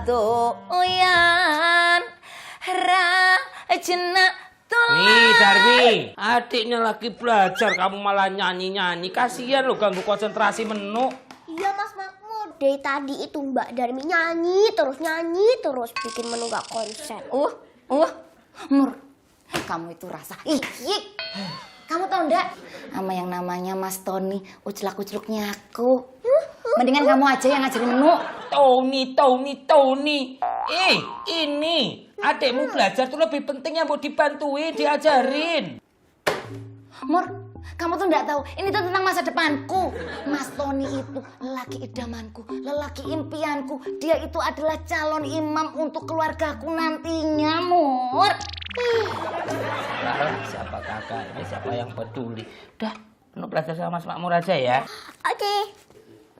doyan rajena Nih Darmi, adiknya lagi belajar, kamu malah nyanyi-nyanyi. Kasihan lo ganggu konsentrasi menu. Iya Mas Makmur, dari tadi itu Mbak Darmi nyanyi terus bikin menu gak konsen. Mur, kamu itu rasa iyik. Kamu tahu ndak sama yang namanya Mas Tony, ucelak-uceluknya aku. Mendingan kamu aja yang ngajarin menu. Tony. Ini adikmu belajar tuh lebih penting yang mau dibantuin, diajarin. Mur, kamu tuh nggak tahu, ini tuh tentang masa depanku. Mas Tony itu lelaki idamanku, lelaki impianku. Dia itu adalah calon imam untuk keluargaku nantinya, Mur. Siapa kakaknya, siapa yang peduli. Udah, penuh belajar sama Mas Makmur aja ya. Oke.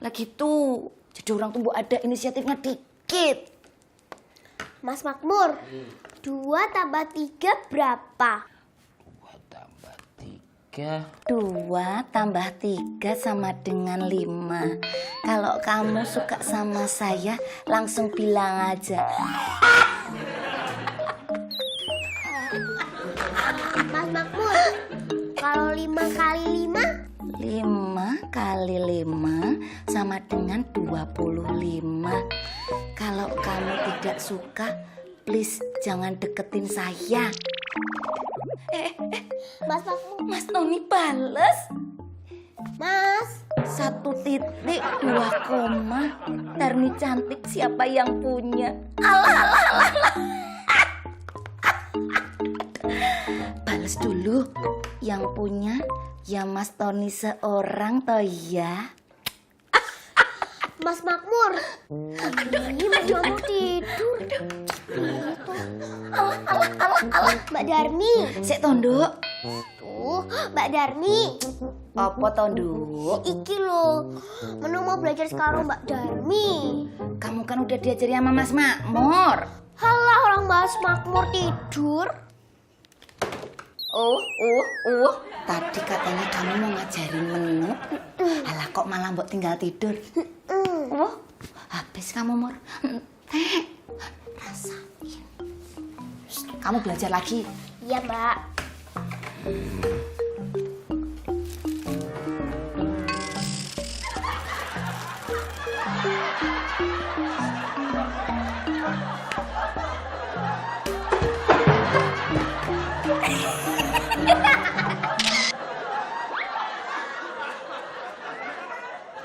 Lagi tuh, jadi orang tuh ada inisiatifnya dikit. Mas Makmur, 2 tambah 3 berapa? 2 tambah 3 sama dengan 5. Kalau kamu suka sama saya, langsung bilang aja. Mas Makmur, kalau 5 kali 5? 5 kali 5 sama dengan 25. Kalau kamu tidak suka, please jangan deketin saya. Mas Makmur. Mas Tony bales. Mas. 1.2 koma. Darmi cantik, siapa yang punya? Alah. Bales dulu. Yang punya ya Mas Tony seorang toh ya. Mas Makmur. Ini Mas Makmur tidur. Alah. Mbak Darmi. Sik Tondo. Tuh, Mbak Darmi. Apa Tondo? Iki loh, menu mau belajar sekarang Mbak Darmi. Kamu kan udah diajari sama Mas Makmur. Halah, orang Mas Makmur tidur. Tadi katanya kamu mau ngajarin menu. Alah kok malah mbok tinggal tidur. Habis kamu Mur. Rasain. Kamu belajar lagi. Iya Mbak.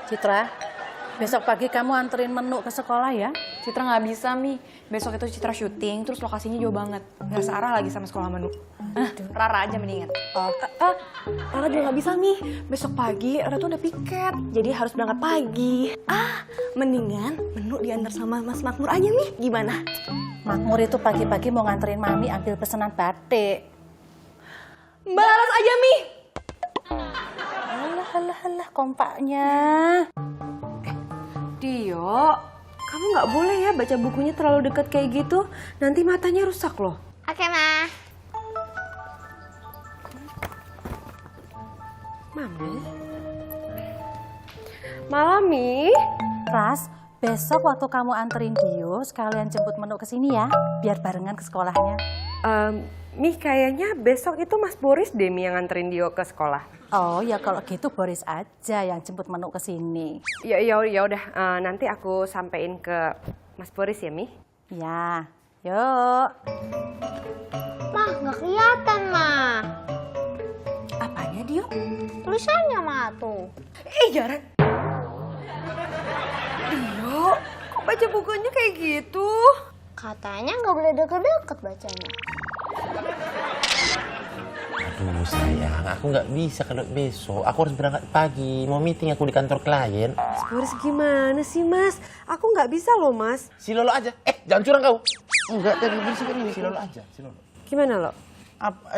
Citra, besok pagi kamu anterin menu ke sekolah ya? Citra nggak bisa, Mi. Besok itu Citra syuting, terus lokasinya jauh banget. Nggak searah lagi sama sekolah menu. Rara aja mendingan. Rara juga nggak bisa, Mi. Besok pagi Rara tuh udah piket, jadi harus berangkat pagi. Mendingan menu diantar sama Mas Makmur aja, Mi. Gimana? Makmur itu pagi-pagi mau nganterin Mami ambil pesanan batik. Balas aja, Mi. Alah, kompaknya. Dio, kamu nggak boleh ya baca bukunya terlalu dekat kayak gitu. Nanti matanya rusak loh. Oke, Ma. Mami. Malam, Mi. Ras, besok waktu kamu anterin Dio, sekalian jemput menu ke sini ya, biar barengan ke sekolahnya. Mi, kayaknya besok itu Mas Boris deh, Mi, yang nganterin Dio ke sekolah. Oh ya kalau gitu Boris aja yang jemput menu ke sini. Ya udah, nanti aku sampein ke Mas Boris ya, Mi. Ya, yuk. Mah, nggak kelihatan, Mah. Apanya Dio? Tulisannya, Mah, tuh. Jaran. Dio, kok baca bukunya kayak gitu? Katanya nggak boleh deket-deket bacanya. Aduh sayang, aku nggak bisa kalau besok. Aku harus berangkat pagi. Mau meeting aku di kantor klien. Mas Boris gimana sih, Mas? Aku nggak bisa loh, Mas. Si Lolo aja. Jangan curang kau. Enggak, tadi bersihkan ini. Si Lolo aja, si Lolo. Gimana lo?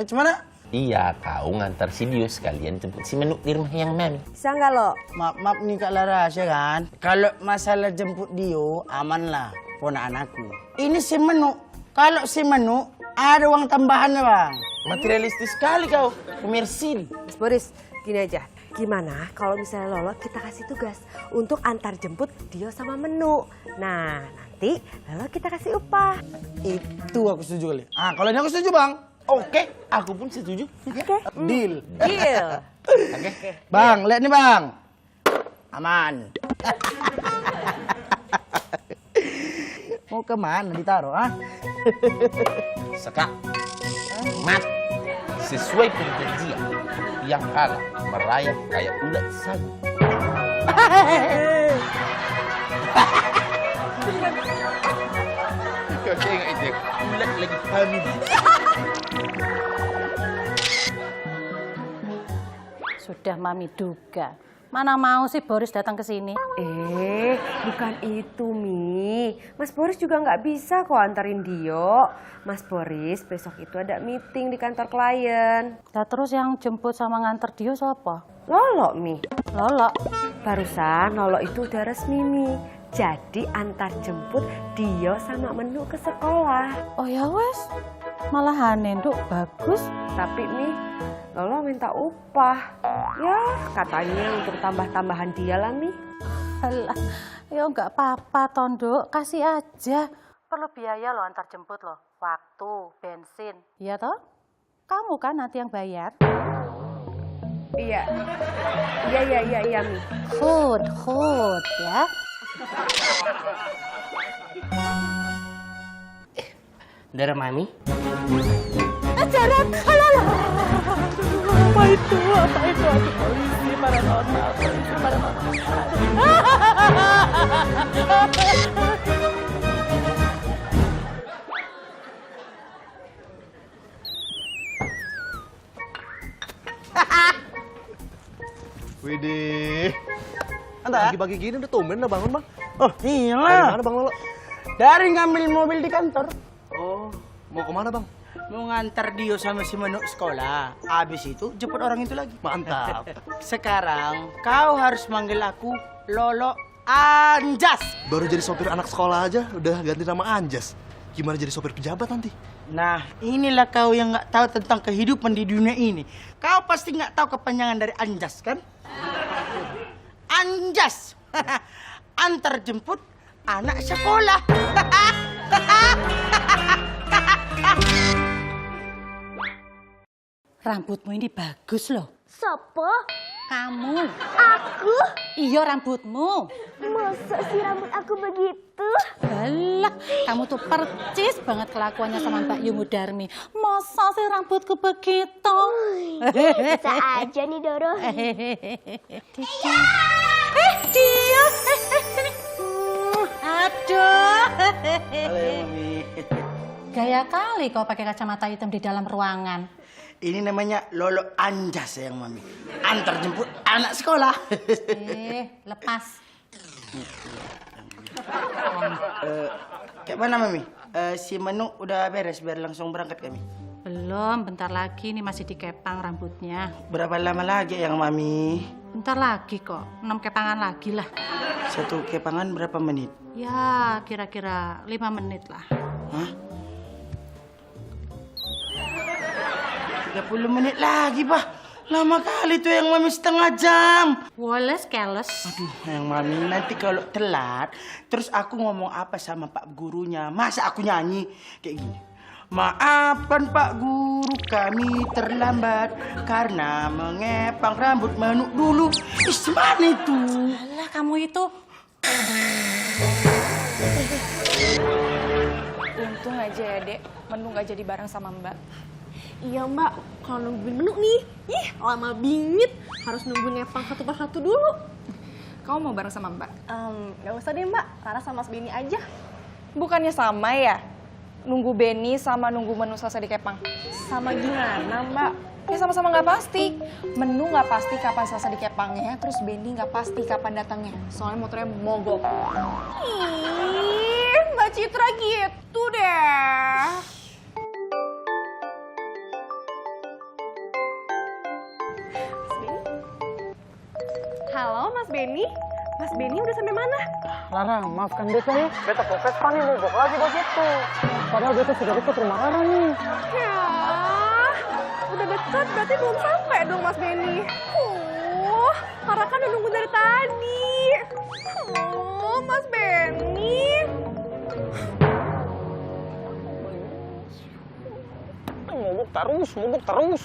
Gimana? Iya, kau ngantar si Dio sekalian jemput si Menu di rumah yang Mami. Bisa nggak lo? Maaf nih Kak Laras ya kan. Kalau masalah jemput Dio, aman lah ponakan aku. Ini si Menu. Kalau si Menu ada uang tambahannya Bang. Materialistis sekali kau. Komersil. Mas Boris, gini aja. Gimana kalau misalnya Lolo kita kasih tugas untuk antar jemput Dio sama Menu. Nah, nanti Lolo kita kasih upah. Itu aku setuju kali. Ah, kalau ini aku setuju, Bang. Oke, aku pun setuju. Deal. Deal. Bang, lihat nih, Bang. Aman. Mau kemana ditaruh, ah? Sekak, mat, sesuai perjanjian, yang kalah merayap kayak ulat sagu. Kau tengok itu, ulat lagi hamil. Sudah Mami duga. Mana mau sih Boris datang ke sini? Bukan itu, Mi. Mas Boris juga nggak bisa kok antarin Dio. Mas Boris besok itu ada meeting di kantor klien. Lah terus yang jemput sama nganter Dio siapa? Lolo, Mi. Lolo. Barusan Lolo itu udah resmi, Mi. Jadi antar jemput Dio sama Menu ke sekolah. Oh ya wes. Malahan Nduk bagus. Tapi Mi, Lolo minta upah. Ya, katanya untuk tambah-tambahan dia lah, Mi. Alah, ya nggak apa-apa Tonduk, kasih aja. Perlu biaya loh antar jemput loh, waktu, bensin. Iya toh? Kamu kan nanti yang bayar. Iya, Mi. Food ya. Darah Mami. Ajaran, alah. Apa itu? Aduh, polisi, paranormal. Widih. Pagi-pagi gini udah tumben udah bangun, Bang. Oh, Dari iyalah. mana, Bang Lolo? Dari ngambil mobil di kantor. Oh, mau kemana, Bang? Mau ngantar Dio sama si Menu sekolah. Habis itu jemput orang itu lagi. Mantap. Sekarang kau harus manggil aku Lolo Anjas. Baru jadi sopir anak sekolah aja udah ganti nama Anjas. Gimana jadi sopir pejabat nanti? Nah, inilah kau yang nggak tahu tentang kehidupan di dunia ini. Kau pasti nggak tahu kepanjangan dari Anjas, kan? Anjas. Antar jemput anak sekolah. Rambutmu ini bagus loh. Sopo? Kamu. Aku? Iya rambutmu. Masa sih rambut aku begitu? Alah, kamu tuh percis banget kelakuannya sama Mbak Yumu Darmi. Masa sih rambutku begitu? Bisa aja nih Doro. Dia. Sini. Aduh. Halo, Mami. Gaya kali kau pakai kacamata hitam di dalam ruangan. Ini namanya Lolo Anjas, sayang Mami. Antar jemput anak sekolah. Lepas. Kayak mana, Mami? Si Menu udah beres biar langsung berangkat kami. Belum, bentar lagi nih masih dikepang rambutnya. Berapa lama lagi yang Mami? Bentar lagi kok, 6 kepangan lagi lah. Satu kepangan berapa menit? Ya, kira-kira 5 menit lah. Hah? 30 menit lagi, Pak. Lama kali tuh yang Mami, setengah jam. Wallace keles. Aduh, yang Mami, nanti kalau telat, terus aku ngomong apa sama Pak Gurunya? Masa aku nyanyi kayak gini? Maafkan Pak Guru, kami terlambat karena mengepang rambut Menu dulu. Ih, mana itu? Alah, kamu itu. Untung aja ya, Dek. Menu nggak jadi bareng sama Mbak. Iya Mbak, kalau nungguin Menu nih, lama bingit. Harus nungguin ngepang satu persatu dulu. Kamu mau bareng sama Mbak? Gak usah deh Mbak, Rara sama Mas Beni aja. Bukannya sama ya? Nunggu Beni sama nunggu Menu selesai dikepang. Sama gimana Mbak? Ya sama-sama nggak pasti. Menu nggak pasti kapan selesai dikepangnya, terus Beni nggak pasti kapan datangnya. Soalnya motornya mogok. Ih, Mbak Citra gitu deh. Halo Mas Beni, Mas Beni udah sampai mana? Rara, maafkan beta ya. Beta ke Vespa nih, mogok lagi bos itu. Padahal beta sudah dekat rumah Rara nih. Ya, udah dekat berarti belum sampai dong Mas Beni. Rara kan udah nunggu dari tadi. Oh, Mas Benny. Ngobok terus.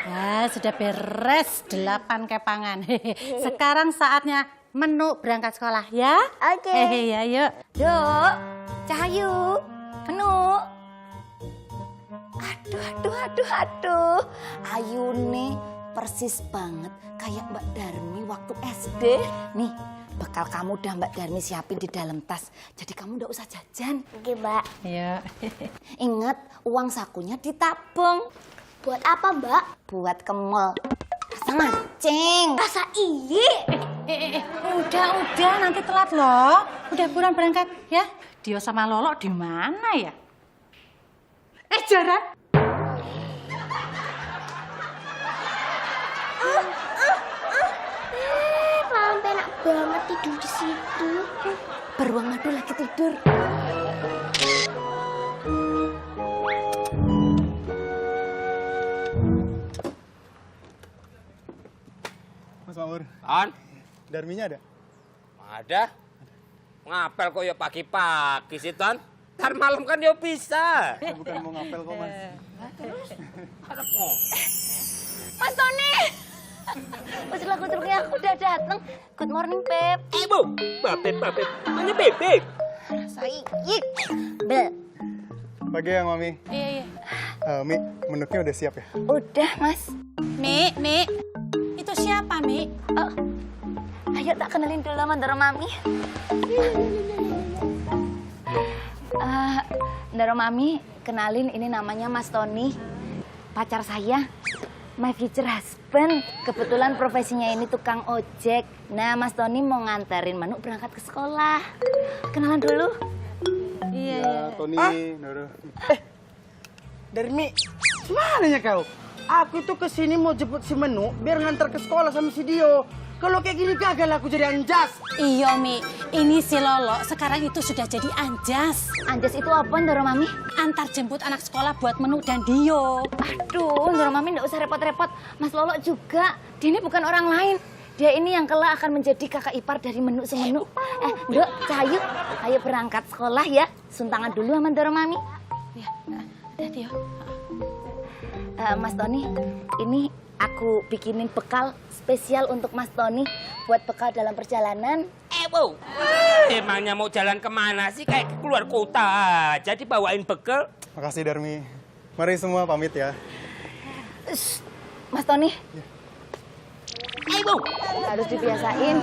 Ya, sudah beres 8 kepangan. Sekarang saatnya menu berangkat sekolah ya. Oke. Ya, yuk. Dok, Cahayu, menu. Aduh. Ayune persis banget kayak Mbak Darmi waktu SD. Nih, bekal kamu udah Mbak Darmi siapin di dalam tas. Jadi kamu udah usah jajan. Oke, Mbak. Ya. Ingat, uang sakunya ditabung. Buat apa, Mbak? Buat ke mall. Rasa mancing. Rasa iye. Udah, nanti telat loh. Udah buruan berangkat ya. Dio sama Lolo di mana ya? Jaran. Sampai enak banget tidur di situ. Beruang madu lagi tidur. Mas Maur, An? Darminya ada? Ada. Ngapel kok ya pagi-pagi sih, Ton? Ntar malam kan ya bisa. Bukan mau ngapel kok, Mas. Mas Tony. Udah kudurnya aku udah dateng. Good morning, Beb. Bu, Beb. Mana Bebek? Sayik. Beb. Pagi ya, Mami. Iya. Mi, menunya udah siap ya? Udah, Mas. Mi. Itu siapa, Mi? Oh, ayo tak kenalin dulu sama Ndoro Mami. Ndoro Mami, kenalin ini namanya Mas Tony. Pacar saya, my future husband. Kebetulan profesinya ini tukang ojek. Nah, Mas Tony mau nganterin Manu berangkat ke sekolah. Kenalan dulu. Iya. Tony, Noro. Darmi, semananya kau? Aku tuh kesini mau jemput si Menu biar ngantar ke sekolah sama si Dio. Kalau kayak gini gagal aku jadi anjas. Iya, Mi. Ini si Lolo sekarang itu sudah jadi anjas. Anjas itu apa, Ndoro Mami? Antar jemput anak sekolah buat Menu dan Dio. Aduh, Ndoro Mami nggak usah repot-repot. Mas Lolo juga. Dia ini bukan orang lain. Dia ini yang kelak akan menjadi kakak ipar dari Menu semenu. Ndok, Cahayu, ayo berangkat sekolah ya. Suntangan dulu sama Ndoro Mami. Ya, udah Dio. Mas Tony, ini aku bikinin bekal spesial untuk Mas Tony buat bekal dalam perjalanan. Bu. Emangnya mau jalan kemana sih? Kayak keluar kota aja dibawain bekal. Makasih, Darmi. Mari semua pamit ya. Mas Tony, Bu. harus dibiasain.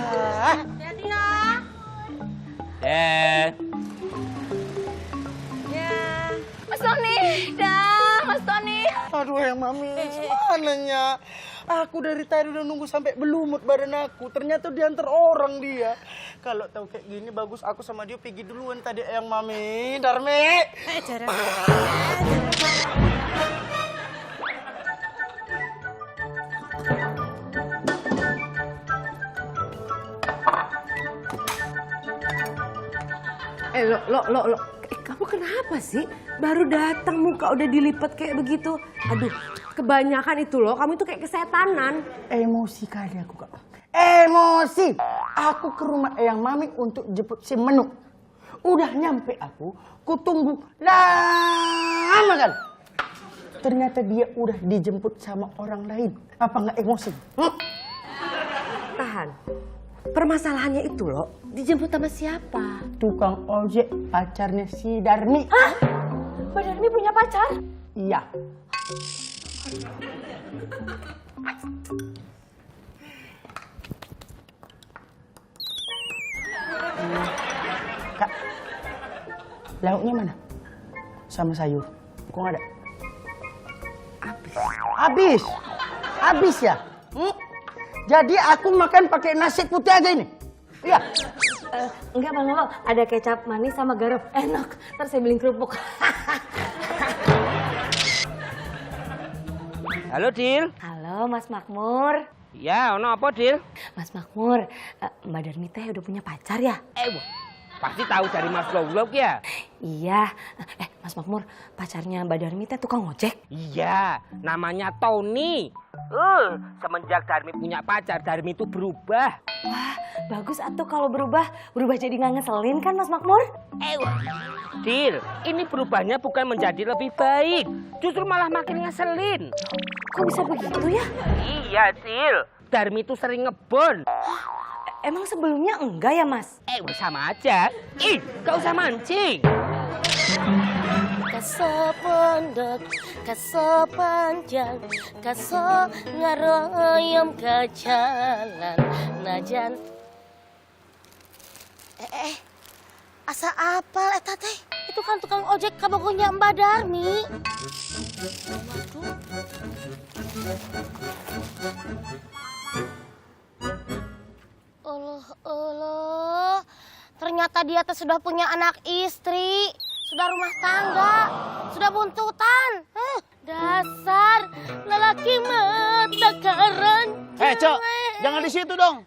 Mas Tony, Mas Tony. Aduh, yang Mami, semananya. Aku dari tadi udah nunggu sampai belumut badan aku. Ternyata diantar orang dia. Kalau tahu kayak gini bagus aku sama dia pergi duluan tadi yang Mami. Darmi. Lo. Kamu kenapa sih? Baru datang muka udah dilipat kayak begitu. Aduh, kebanyakan itu loh. Kamu itu kayak kesetanan. Emosi kali aku, Kak. Emosi. Aku ke rumah Eyang Mami untuk jemput si Menu. Udah nyampe aku tunggu lama kan. Ternyata dia udah dijemput sama orang lain. Apa nggak emosi? Tahan. Permasalahannya itu loh, dijemput sama siapa? Tukang ojek pacarnya si Darmi. Hah? Mbak Darmi punya pacar? Iya. Kak, lauknya mana? Sama sayur. Kok nggak ada? Habis ya? Jadi aku makan pakai nasi putih aja ini? Iya. Enggak, Bang Lolo. Ada kecap manis sama garam. Enak. Ntar saya beliin kerupuk. Halo, Dil. Halo, Mas Makmur. Ya, ono apa, Dil? Mas Makmur, Mbak Darmi teh udah punya pacar ya? Bu. Pasti tahu dari Mas Lowlok ya? Iya. Mas Makmur, pacarnya Mbak Darmi teh tukang ojek? Iya, namanya Tony. Semenjak Darmi punya pacar, Darmi itu berubah. Wah, bagus atuh kalau berubah jadi nggak ngeselin kan Mas Makmur? Dil, ini berubahnya bukan menjadi lebih baik, justru malah makin ngeselin. Kok bisa begitu ya? Iya, Dil. Darmi itu sering ngebon. Emang sebelumnya enggak ya, Mas? Sama aja. Gak usah mancing. Kaso pondok, kaso panjang, kaso ngaroyom ke jalan najan. Asa apal eta teh? Itu kan tukang ojek kabogonya Mbak Darmi. Allah, ternyata dia tuh sudah punya anak istri, sudah rumah tangga, sudah buntutan. Dasar lelaki mata keranjang. Cok, jangan di situ dong.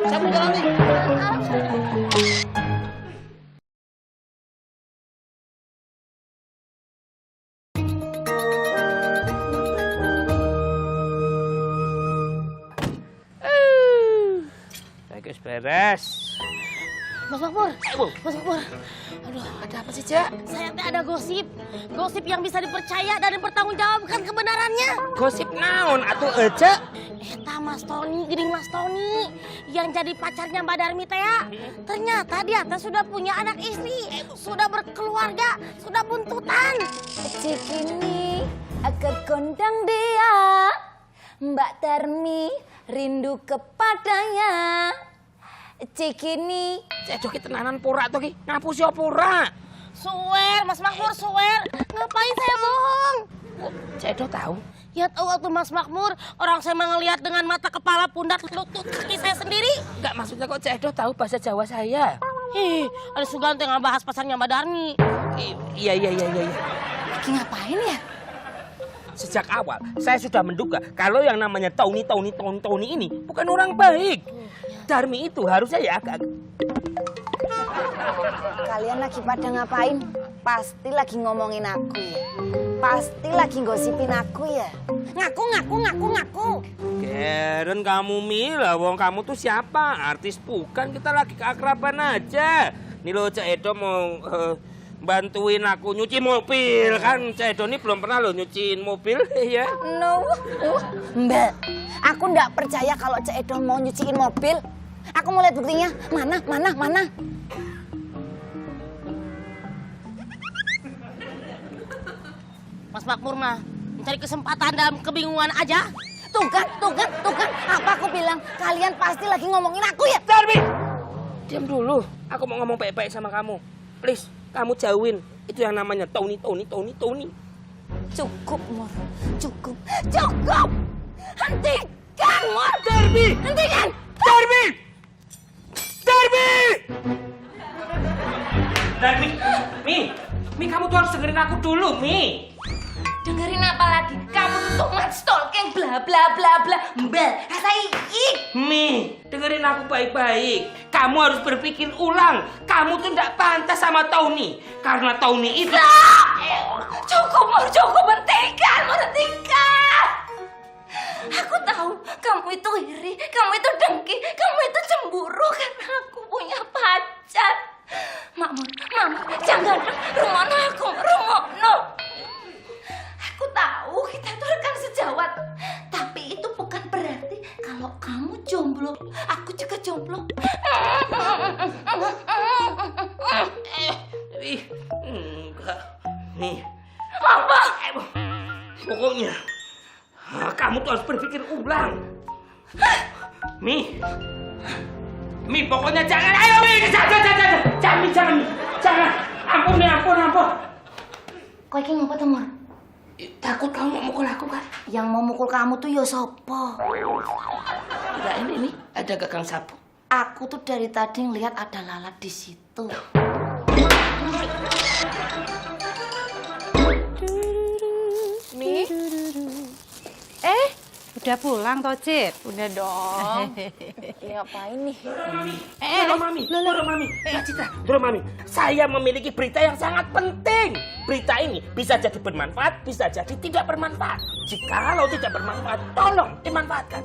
Saya mau jalan nih. Bagus beres. Mas Makmur, Mas Makmur. Aduh, ada apa sih, Cak? Saya ada gosip. Gosip yang bisa dipercaya dan dipertanggungjawabkan kebenarannya. Gosip naon atuh Ece? Eta Mas Tony, gering Mas Tony yang jadi pacarnya Mbak Darmi teh ya. Ternyata dia teh sudah punya anak istri, sudah berkeluarga, sudah buntutan. Cikini akan kondang dia, Mbak Darmi rindu kepadanya. Cikini Cedok tenanan pura tuh ki. Ngapusi pura? Suwer, Mas Makmur, suwer. Ngapain saya bohong? Cedok tahu? Ya tahu waktu Mas Makmur, orang saya ngelihat dengan mata kepala pundak lutut kaki saya sendiri. Enggak, maksudnya kok Cedok tahu bahasa Jawa saya? Ada Sugante yang ngebahas pasarnya Mbak Darmi. Iya. lagi ngapain ya? Sejak awal saya sudah menduga kalau yang namanya Tony ini bukan orang baik. Darmi itu harusnya ya agak. Kalian lagi pada ngapain? Pasti lagi ngomongin aku ya. Pasti lagi gosipin aku ya. Ngaku. Keren kamu Mila, wong kamu tuh siapa? Artis bukan, kita lagi keakraban aja. Nih lo Cak Edo mau bantuin aku nyuci mobil kan. Cak Edo ini belum pernah lo nyuciin mobil ya. No. Mbak, aku nggak percaya kalau Cak Edo mau nyuciin mobil. Aku mau lihat buktinya. Mana? Mas Makmur mah mencari kesempatan dalam kebingungan aja. Tuh kan. Apa aku bilang? Kalian pasti lagi ngomongin aku ya? Darmi! Diam dulu. Aku mau ngomong baik-baik sama kamu. Please, kamu jauhin. Itu yang namanya Tony. Cukup, Mor. Cukup. Hentikan, Mor. Darmi! Hentikan! Darmi! Mi, kamu tuh harus dengerin aku dulu, Mi. Dengerin apa lagi? Kamu tuh stalking bla bla bla bla. Mbak, Mi, dengerin aku baik-baik. Kamu harus berpikir ulang. Kamu tuh nggak pantas sama Tony. Karena Tony itu... Cukup, Mor. Hentikan. Aku tahu kamu itu iri, kamu itu dengki, kamu itu cemburu karena aku punya pacar. Makmur, jangan rumono aku, rumono. Aku tahu kita itu rekan sejawat, tapi itu bukan berarti kalau kamu jomblo, aku juga jomblo. Enggak, Mi. Apa? Pokoknya kamu tuh harus berpikir ulang. Mi, pokoknya jangan. Ayo, Mi, jangan. Ampun. Kok iki ngopo to, Mor? Takut kamu mau mukul aku kan? Yang mau mukul kamu tuh ya sopo? Enggak, ini ada Kakang Sapu. Aku tuh dari tadi ngelihat ada lalat di situ. Udah pulang toh, Cit? Udah dong. Ngapain nih? Doro Mami, Doro Mami, saya memiliki berita yang sangat penting. Berita ini bisa jadi bermanfaat, bisa jadi tidak bermanfaat. Jikalau tidak bermanfaat, tolong dimanfaatkan.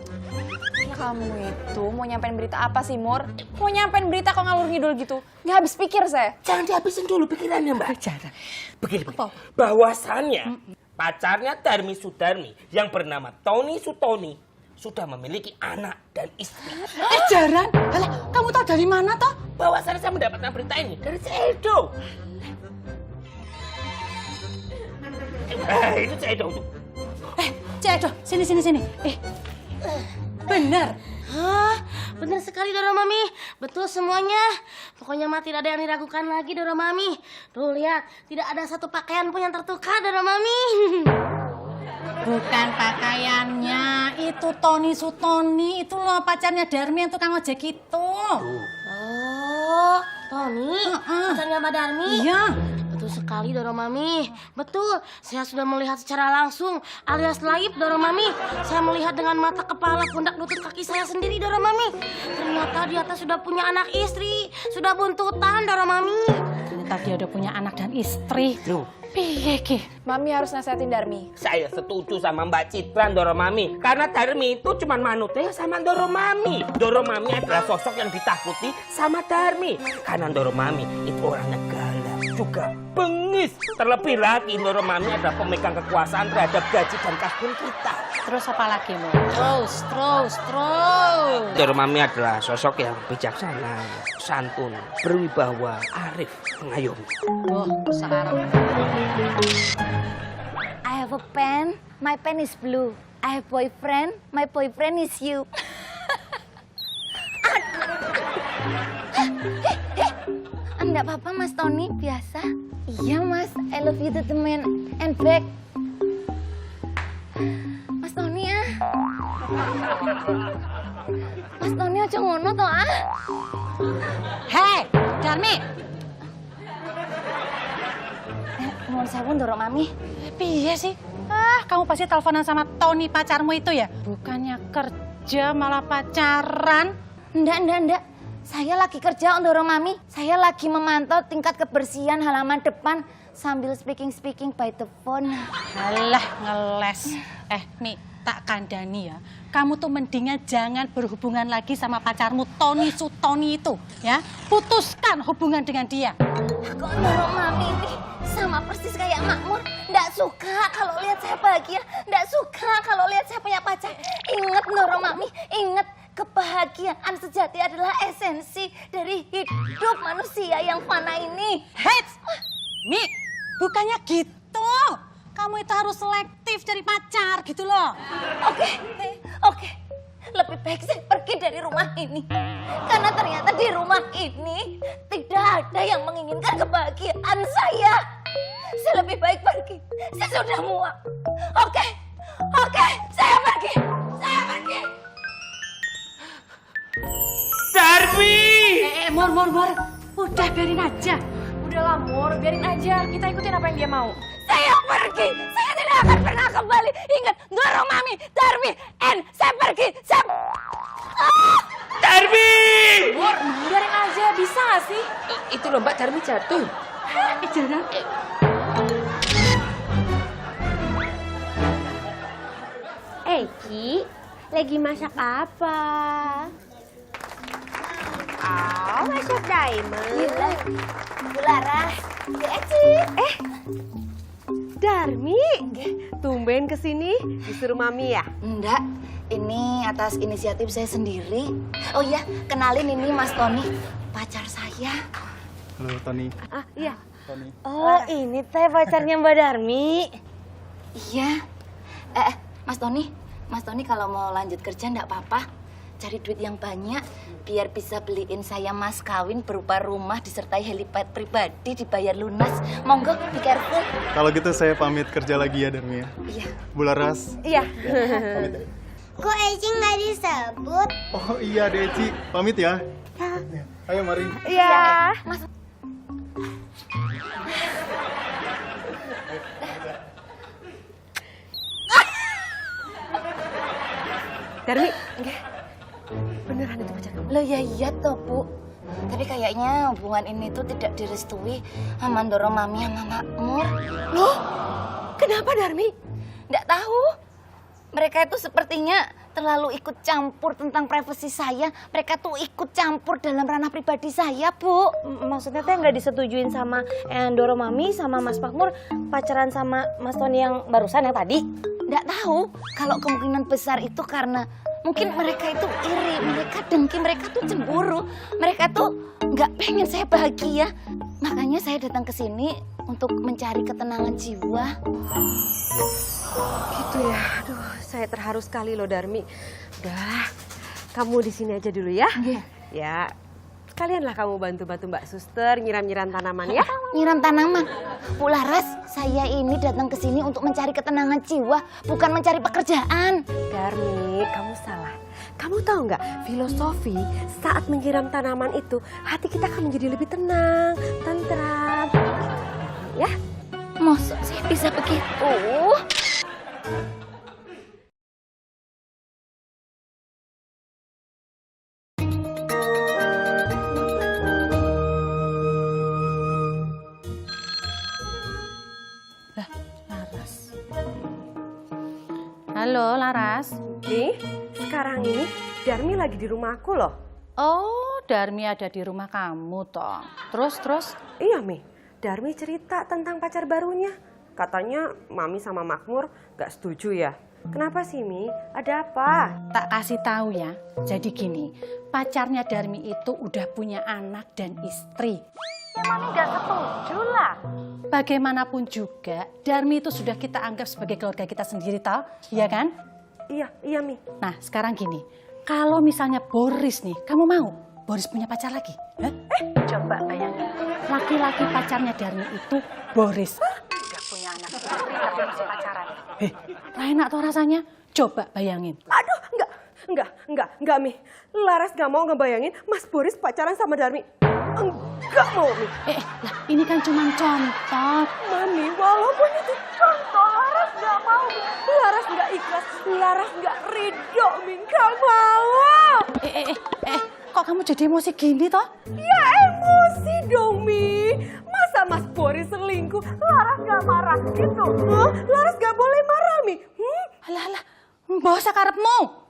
Kamu itu mau nyampein berita apa sih, Mur? Mau nyampein berita kok ngalur ngidul gitu? Nggak habis pikir saya. Jangan dihabisin dulu pikirannya, Mbak. Begini. Bahwasannya pacarnya Darmi Sudarmi yang bernama Tony Sutoni sudah memiliki anak dan istri. Jaran? Alah, kamu tahu dari mana toh? Bahwasannya saya mendapatkan berita ini dari Cedo. Itu Cedo tuh. Cik Edo, sini. Bener. Hah, benar sekali Doro Mami. Betul semuanya. Pokoknya mah tidak ada yang diragukan lagi Doro Mami. Tuh lihat, tidak ada satu pakaian pun yang tertukar Doro Mami. Bukan pakaiannya, itu Tony Sutoni, itu loh pacarnya Darmi yang tukang ojek itu. Oh, Tony, pacarnya Mbak Darmi. Iya. Betul sekali Doro Mami. Betul, saya sudah melihat secara langsung alias live Doro Mami. Saya melihat dengan mata kepala, pundak, lutut, kaki saya sendiri Doro Mami. Ternyata dia sudah punya anak istri, sudah buntutan Doro Mami. Ternyata dia udah punya anak dan istri. Tuh. Piye ki? Mami harus nasihatin Darmi. Saya setuju sama Mbak Citra Doro Mami. Karena Darmi itu cuma manutnya sama Doro Mami. Doro Mami adalah sosok yang ditakuti sama Darmi. Karena Doro Mami itu orangnya galak, juga bengis. Terlebih lagi Doro Mami adalah pemegang kekuasaan terhadap gaji dan kasbon kita. Terus apa lagi mau? Terus. Doro Mami adalah sosok yang bijaksana, santun, berwibawa, arif, mengayomi. Oh, sekarang. I have a pen, my pen is blue. I have boyfriend, my boyfriend is you. Enggak apa-apa Mas Tony, biasa. Iya Mas, I love you to the man and back. Mas Tony ah. Mas Tony aja ngono toh ah. Hei, Darmi. Mohon sawun Doro Mami. Piye sih? Kamu pasti teleponan sama Tony pacarmu itu ya? Bukannya kerja malah pacaran. Enggak. Saya lagi kerja Doro Mami. Saya lagi memantau tingkat kebersihan halaman depan sambil speaking by the phone. Alah, ngeles. Mi, tak kandani ya. Kamu tuh mendingan jangan berhubungan lagi sama pacarmu Tony Sutoni itu, ya. Putuskan hubungan dengan dia. Kok Doro Mami ini sama persis kayak Makmur. Nggak suka kalau lihat saya bahagia. Nggak suka kalau lihat saya punya pacar. Ingat Doro Mami, ingat. Kebahagiaan sejati adalah esensi dari hidup manusia yang fana ini. Hei, Mi, bukannya gitu. Kamu itu harus selektif cari pacar gitu loh. Oke. Lebih baik saya pergi dari rumah ini. Karena ternyata di rumah ini tidak ada yang menginginkan kebahagiaan saya. Saya lebih baik pergi. Saya sudah muak. Oke, saya pergi. Darmi! Mor. Udah biarin aja. Udahlah, Mur. Biarin aja. Kita ikutin apa yang dia mau. Saya pergi. Saya tidak akan pernah kembali. Ingat, Doro Mami, Darmi, saya pergi. Darmi! Mur, biarin aja. Bisa gak sih? Itu loh Mbak, Darmi jatuh. Jalan. Ki, lagi masak apa? Masak diamond. Bu Laras, Bu Eci. Darmi, tumben kesini disuruh Mami ya? Enggak, ini atas inisiatif saya sendiri. Oh iya, kenalin ini Mas Tony, pacar saya. Halo Tony. Iya. Tony. Oh, ini teh pacarnya Mbak Darmi. Iya. Mas Tony kalau mau lanjut kerja enggak apa-apa. Cari duit yang banyak biar bisa beliin saya mas kawin berupa rumah disertai helipad pribadi dibayar lunas. Monggo, be careful. Kalau gitu saya pamit kerja lagi ya Darmi ya. Iya. Bu Laras. Iya. Pamit ya. Kok Eci nggak disebut? Oh iya Deci, pamit ya. Ayo mari. Iya. Mas. Darmi, enggak. Beneran itu pacar kamu? Loh ya iya toh Bu. Tapi kayaknya hubungan ini tuh tidak direstui sama Ndoro Mami sama Makmur. Loh, kenapa Darmi? Nggak tahu. Mereka itu sepertinya terlalu ikut campur tentang privasi saya. Mereka tuh ikut campur dalam ranah pribadi saya, Bu. Maksudnya teh nggak disetujuin sama Ndoro Mami sama Mas Makmur pacaran sama Mas Tony yang barusan yang tadi? Nggak tahu. Kalau kemungkinan besar itu karena mungkin mereka itu iri, mereka dengki, mereka tuh cemburu. Mereka tuh nggak pengen saya bahagia. Makanya saya datang ke sini untuk mencari ketenangan jiwa. Gitu ya, aduh saya terharu sekali loh Darmi. Udah, kamu di sini aja dulu ya. Ya, sekalianlah kamu bantu-bantu Mbak Suster nyiram-nyiram tanaman ya. Nyiram tanaman? Bu Laras, saya ini datang ke sini untuk mencari ketenangan jiwa, bukan mencari pekerjaan. Darmi, kamu salah. Kamu tahu nggak, filosofi saat menyiram tanaman itu, hati kita akan menjadi lebih tenang, tentram. Ya? Masa sih bisa begitu? Halo, Laras. Nih, sekarang ini Darmi lagi di rumahku loh. Oh, Darmi ada di rumah kamu, toh. Terus? Iya, Mi. Darmi cerita tentang pacar barunya. Katanya Mami sama Makmur gak setuju ya. Kenapa sih, Mi? Ada apa? Tak kasih tahu ya. Jadi gini, pacarnya Darmi itu udah punya anak dan istri. Ya Mami gak setuju lah. Bagaimanapun juga, Darmi itu sudah kita anggap sebagai keluarga kita sendiri, toh? Iya kan? Iya, Mi. Nah, sekarang gini. Kalau misalnya Boris nih, kamu mau Boris punya pacar lagi? Hah? Coba bayangin. Laki-laki pacarnya Darmi itu Boris. Udah punya anak istri tapi masih pacaran. Enak tuh rasanya. Coba bayangin. Aduh, enggak, Mi. Laras gak mau ngebayangin Mas Boris pacaran sama Darmi. Enggak mau, Mi. Lah ini kan cuma contoh. Mami, walaupun itu contoh, Laras gak mau. Laras gak ikhlas, Laras gak ridho, Mi. Gak mau. Kok kamu jadi emosi gini toh? Ya emosi dong, Mi. Masa Mas Boris selingkuh, Laras gak marah gitu? Laras gak boleh marah, Mi. Alah, bawa sakarepmu.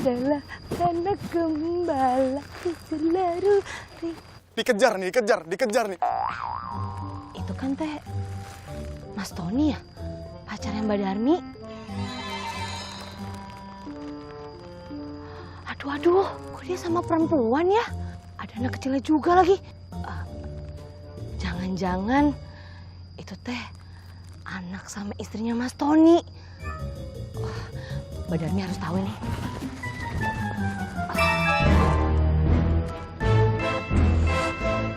Adalah anak gembala selalu. Dikejar nih. Itu kan teh Mas Tony ya, pacarnya Mbak Darmi. Aduh, kok dia sama perempuan ya? Ada anak kecilnya juga lagi. Jangan-jangan itu teh anak sama istrinya Mas Tony. Wah, Mbak Darmi harus tahu ini.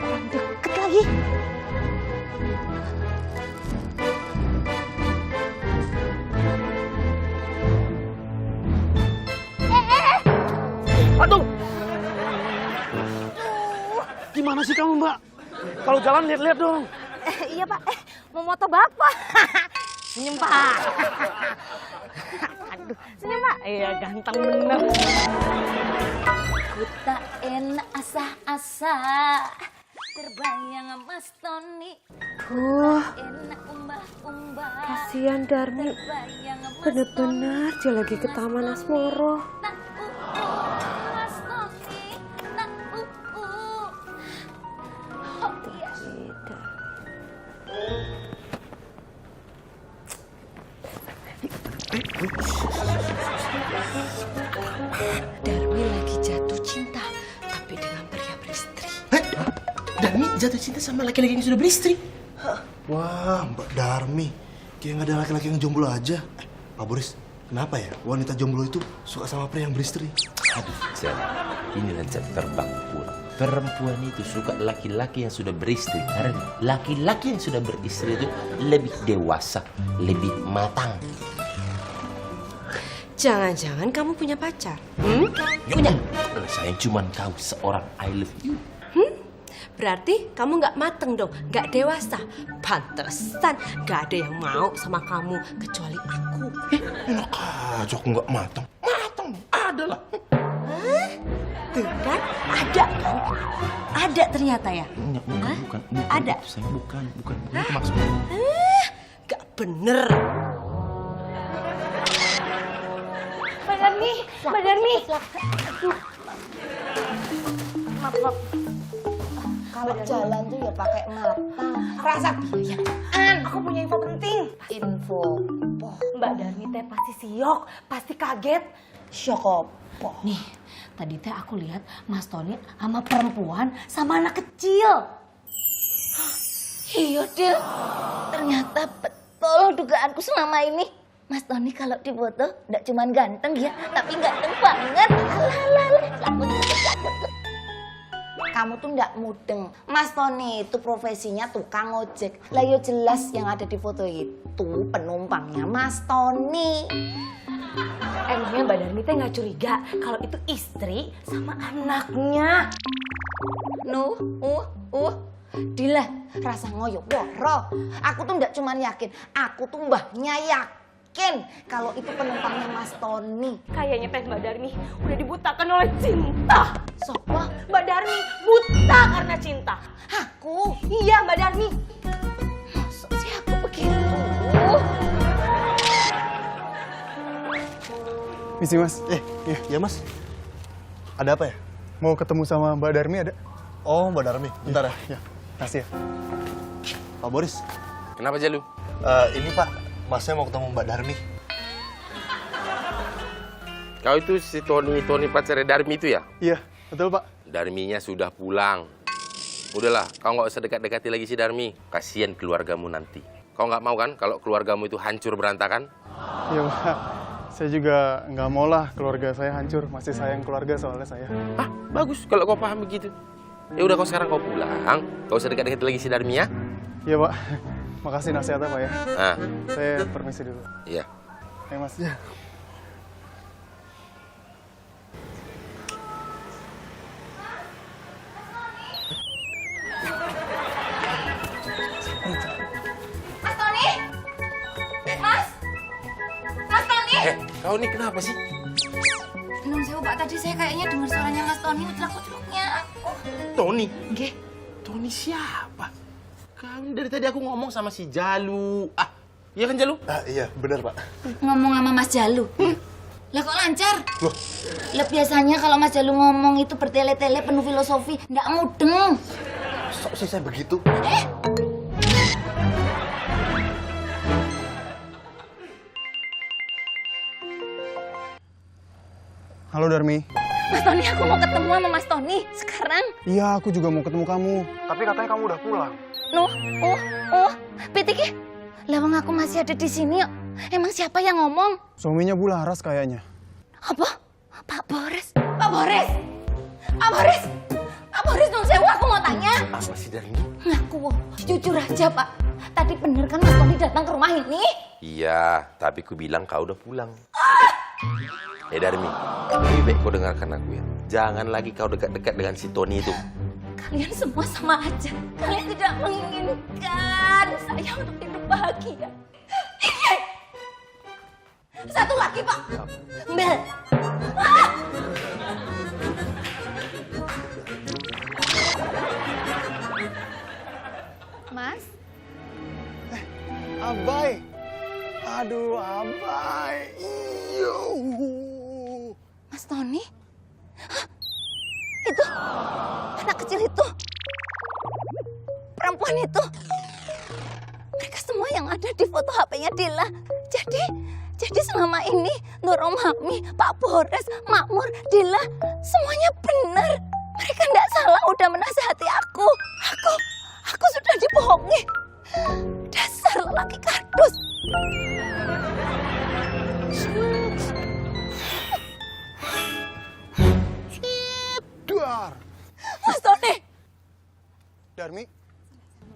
Orang deket lagi. Aduh! Gimana sih kamu, Mbak? Kalau jalan lihat-lihat dong. Iya Pak, mau moto Bapak. Senyum Pak. Aduh, senyum Pak. Iya ganteng bener. Buta enak asa-asa terbayang Mas Tony. Enak umbah-umbah. Kasihan Darmi. Bener-bener dia lagi ke Taman Asmoro. Mas Tony. Oh iya. Darmi lagi jatuh cinta, tapi dengan pria beristri. Darmi jatuh cinta sama laki-laki yang sudah beristri. Wah, Mbak Darmi. Kayak nggak ada laki-laki yang jomblo aja. Pak Boris, kenapa ya wanita jomblo itu suka sama pria yang beristri? Aduh, Jan, inilah jam terbang perempuan itu suka laki-laki yang sudah beristri. Karena laki-laki yang sudah beristri itu lebih dewasa, lebih matang. Jangan-jangan kamu punya pacar? Punya. Saya cuma tahu seorang I love you. Berarti kamu nggak mateng dong, nggak dewasa. Pantesan nggak ada yang mau sama kamu kecuali aku. Enak aja aku nggak matang. Matang, ada lah. Tuh kan, ada kan? Ada ternyata ya? Bukan. Ada? Sayang, bukan itu maksudnya. Nggak bener. Mbak Darmi. Maaf. Kalau jalan tuh ya pakai mata. Rasa biayaan. Aku punya info penting. Info. Mbak Darmi teh pasti siok, pasti kaget. Syok apa? Nih, tadi teh aku lihat Mas Tony sama perempuan sama anak kecil. Iya, Dil. Ternyata betul dugaanku selama ini. Mas Tony kalau di foto nggak cuma ganteng ya, tapi ganteng banget. Kamu tuh nggak mudeng. Mas Tony itu profesinya tukang ojek. Lah yo jelas yang ada di foto itu penumpangnya Mas Tony. Emangnya Mbak Darmi teh nggak curiga kalau itu istri sama anaknya? Dila, rasa ngoyo woro. Aku tuh nggak cuma yakin, aku tuh mbahnya yakin kalau itu penumpangnya Mas Tony. Kayaknya teh Mbak Darmi udah dibutakan oleh cinta. Sopo? Mbak Darmi buta karena cinta. Aku? Iya Mbak Darmi. Masa sih aku begitu? Misi Mas. Iya Mas. Ada apa ya? Mau ketemu sama Mbak Darmi ada? Oh, Mbak Darmi. Bentar ya. Ya, kasih ya. Pak Boris. Kenapa Jalu? Ini Pak, Masnya mau ketemu Mbak Darmi. Kau itu si Tony pacarnya Darmi itu ya? Iya, betul Pak. Darminya sudah pulang. Udahlah, kau nggak usah dekat-dekati lagi si Darmi. Kasihan keluargamu nanti. Kau nggak mau kan kalau keluargamu itu hancur berantakan? Iya Pak. Saya juga nggak mau lah keluarga saya hancur. Masih sayang keluarga soalnya saya. Ah, bagus kalau kau paham begitu. Ya udah kau sekarang kau pulang. Kau usah dekat-dekat lagi si Darmi ya? Iya Pak. Makasih nasihatnya Pak ya. Ah, Saya permisi dulu. iya. Ayo Mas. Ya. Mas Tony? Mas Tony? Kau ini kenapa sih? Belum sewu Pak, tadi saya kayaknya dengar suaranya Mas Tony, ucelak-uceluknya aku. Tony? Nggih. Tony siapa? Kau ini dari tadi aku ngomong sama si Jalu. Ah, iya kan Jalu? Iya, benar Pak. Ngomong sama Mas Jalu. Lah kok lancar? Lah biasanya kalau Mas Jalu ngomong itu bertele-tele penuh filosofi, nggak mudeng. Sok sih saya begitu. Halo Darmi. Mas Tony, aku mau ketemu sama Mas Tony sekarang. Iya, aku juga mau ketemu kamu. Tapi katanya kamu udah pulang. Pitiki. Lawang aku masih ada di sini yuk. Emang siapa yang ngomong? Suaminya Bu Laras kayaknya. Apa? Pak Boris? Pak Boris? Pak Boris? Pak Boris, nun sewu, aku mau tanya. Apa sih Darmi? Ngaku, jujur aja Pak. Tadi bener kan Mas Tony datang ke rumah ini? Iya, tapi ku bilang kau udah pulang. Darmi, lebih baik kau dengarkan aku ya. Jangan lagi kau dekat-dekat dengan si Tony itu. Kalian semua sama aja. Kalian tidak menginginkan saya untuk hidup bahagia. Satu lagi Pak. Mbel. Mas? Abai. Aduh, Abai. Iyo. Mas Tony? Hah? Itu anak kecil itu, perempuan itu, mereka semua yang ada di foto HP-nya Dila. Jadi selama ini Nurul Mami, Pak Boris, Makmur, Dila, semuanya benar. Mereka nggak salah udah menasihati aku. Aku sudah dibohongi. Dasar lelaki kardus. Mas Tony, Darmi,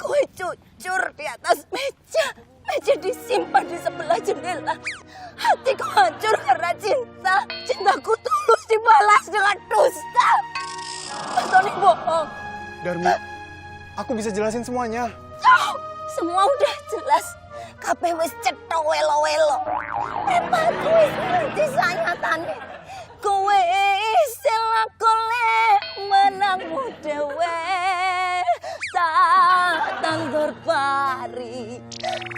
kue cucur di atas meja. Meja disimpan di sebelah jendela. Hatiku hancur karena cinta. Cintaku tulus dibalas dengan dusta. Mas Tony bohong. Darmi, aku bisa jelasin semuanya. Semua udah jelas. Kabeh wis cetha welo-welo. Aku wis ngerti sanyatane. Kowe isil lakone menangmu dhewe. Tak tandur pari.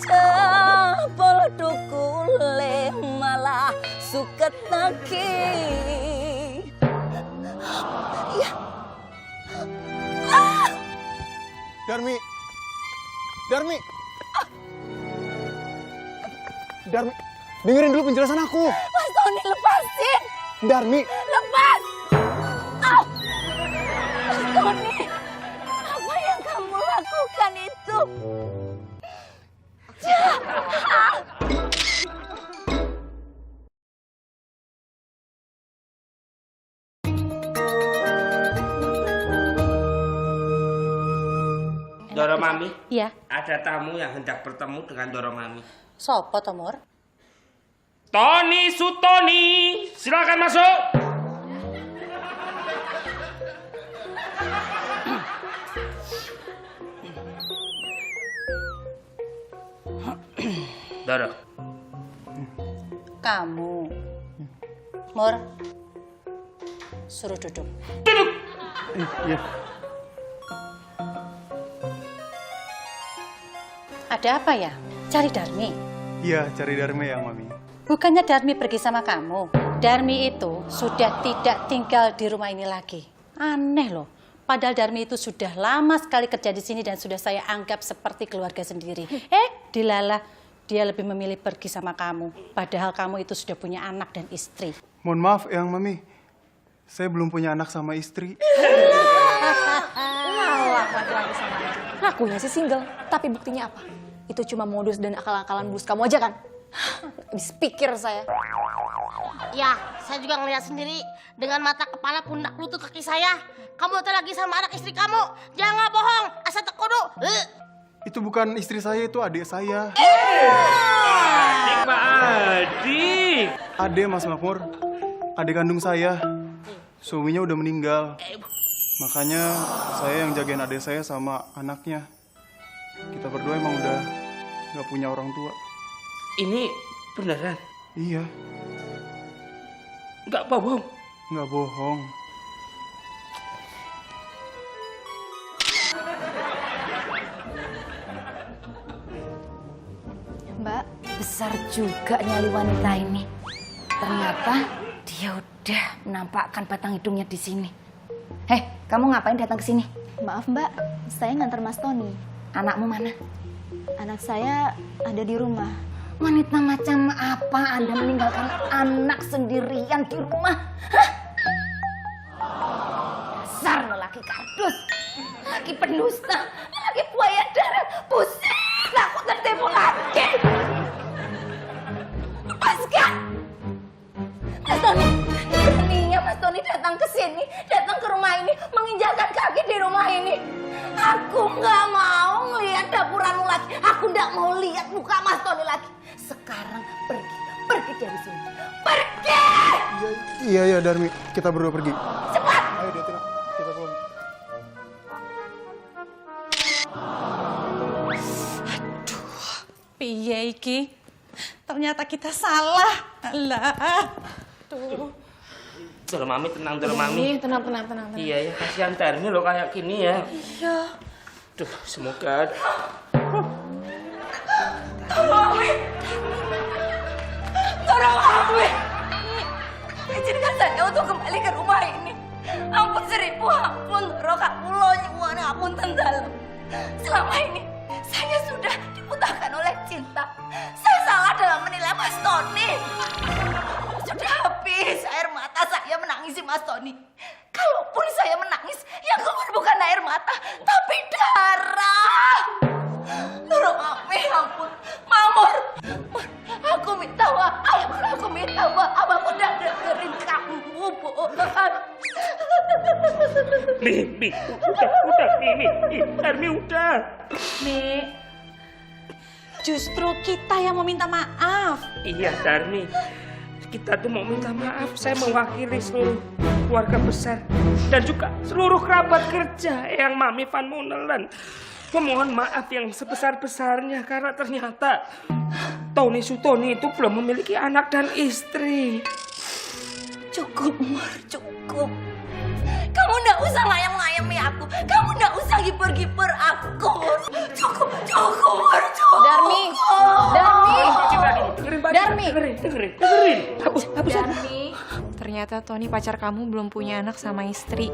Jebol dukule malah suket lagi. Ya. Darmi. Darmi. Darmi, dengerin dulu penjelasan aku. Mas Tony, lepasin. Darmi. Lepas. Mas Tony, apa yang kamu lakukan itu? Doro Mami, Iya. ada tamu yang hendak bertemu dengan Doro Mami. Sopo to, Mur? Tony Sutoni, silakan masuk. Doro, Kamu. Mur. Suruh duduk. Iya. Ada apa ya? Cari Darmi. Iya, cari Darmi ya, Mami. Bukannya Darmi pergi sama kamu. Darmi itu sudah tidak tinggal di rumah ini lagi. Aneh loh. Padahal Darmi itu sudah lama sekali kerja di sini dan sudah saya anggap seperti keluarga sendiri. Dilala, dia lebih memilih pergi sama kamu. Padahal kamu itu sudah punya anak dan istri. Mohon maaf, Eyang Mami. Saya belum punya anak sama istri. Malah laki-laki sama aja. Ngakunya sih single, tapi buktinya apa? Itu cuma modus dan akal-akalan bus kamu aja kan? Habis pikir saya. Ya, saya juga ngelihat sendiri dengan mata, kepala, pundak, lutut, kaki saya. Kamu tuh lagi sama anak istri kamu. Jangan bohong, asal tekudu. Itu bukan istri saya, itu adik saya. adik Pak Adik. Adik, Mas Makmur. Adik kandung saya. Suaminya udah meninggal. Makanya saya yang jagain adik saya sama anaknya. Kita berdua emang udah nggak punya orang tua. Ini beneran? Iya. Nggak bohong? Nggak bohong. Mbak, besar juga nyali wanita ini. Ternyata dia udah menampakkan batang hidungnya di sini. Hei, kamu ngapain datang ke sini? Maaf Mbak, saya ngantar Mas Tony. Anakmu mana? Anak saya ada di rumah. Wanita macam apa Anda meninggalkan anak sendirian di rumah? Hah? Dasar lelaki kardus, lelaki pendusta, lelaki buaya darat. Pusing, aku tertipu lagi. Lepaskan! Mas Tony, beraninya Mas Tony datang ke sini, datang ke rumah ini, menginjakan kaki di rumah ini. Aku nggak mau ngelihat dapuranmu lagi. Aku nggak mau lihat muka Mas Tony lagi. Sekarang pergi dari sini. Pergi! Iya, Darmi. Kita berdua pergi. Cepat! Ayo, Detina. Kita pulang. Piye iki? Ternyata kita salah. Alah. Tuh. Doro Mami, tenang Doro Mami. Tenang. Iya ya, kasihan Darmi lo kayak gini ya. Iya. Duh, semoga. Doro Mami! Izinkan saya untuk kembali ke rumah ini. Ampun 1000 ampun, Doro Kak Pulo nyuwun ampun tendal. Selama ini saya sudah dibutakan oleh cinta. Saya salah dalam menilai Mas Tony. Sudah habis air mata saya menangisi Mas Tony. Kalaupun saya menangis, yang keluar bukan air mata, tapi darah. Doro Mami, ampun. Mamur, aku minta maaf. Aku minta maaf. Aku udah dengerin kamu, bohong. Mi, udah, Mi, Darmi udah. Mi, justru kita yang mau minta maaf. Iya, Darmi. Kita tuh mau minta maaf. Saya mewakili seluruh keluarga besar dan juga seluruh kerabat kerja yang Mami Van Munelen memohon maaf yang sebesar-besarnya karena ternyata Tony Sutoni itu belum memiliki anak dan istri. Cukup, Mor, cukup. Kamu nggak usah ngayam-ngayami aku. Kamu nggak usah gibur-gibur aku. Cukup, Mor, cukup. Darmi, Dengerin. Hapus. ternyata Tony pacar kamu belum punya anak sama istri.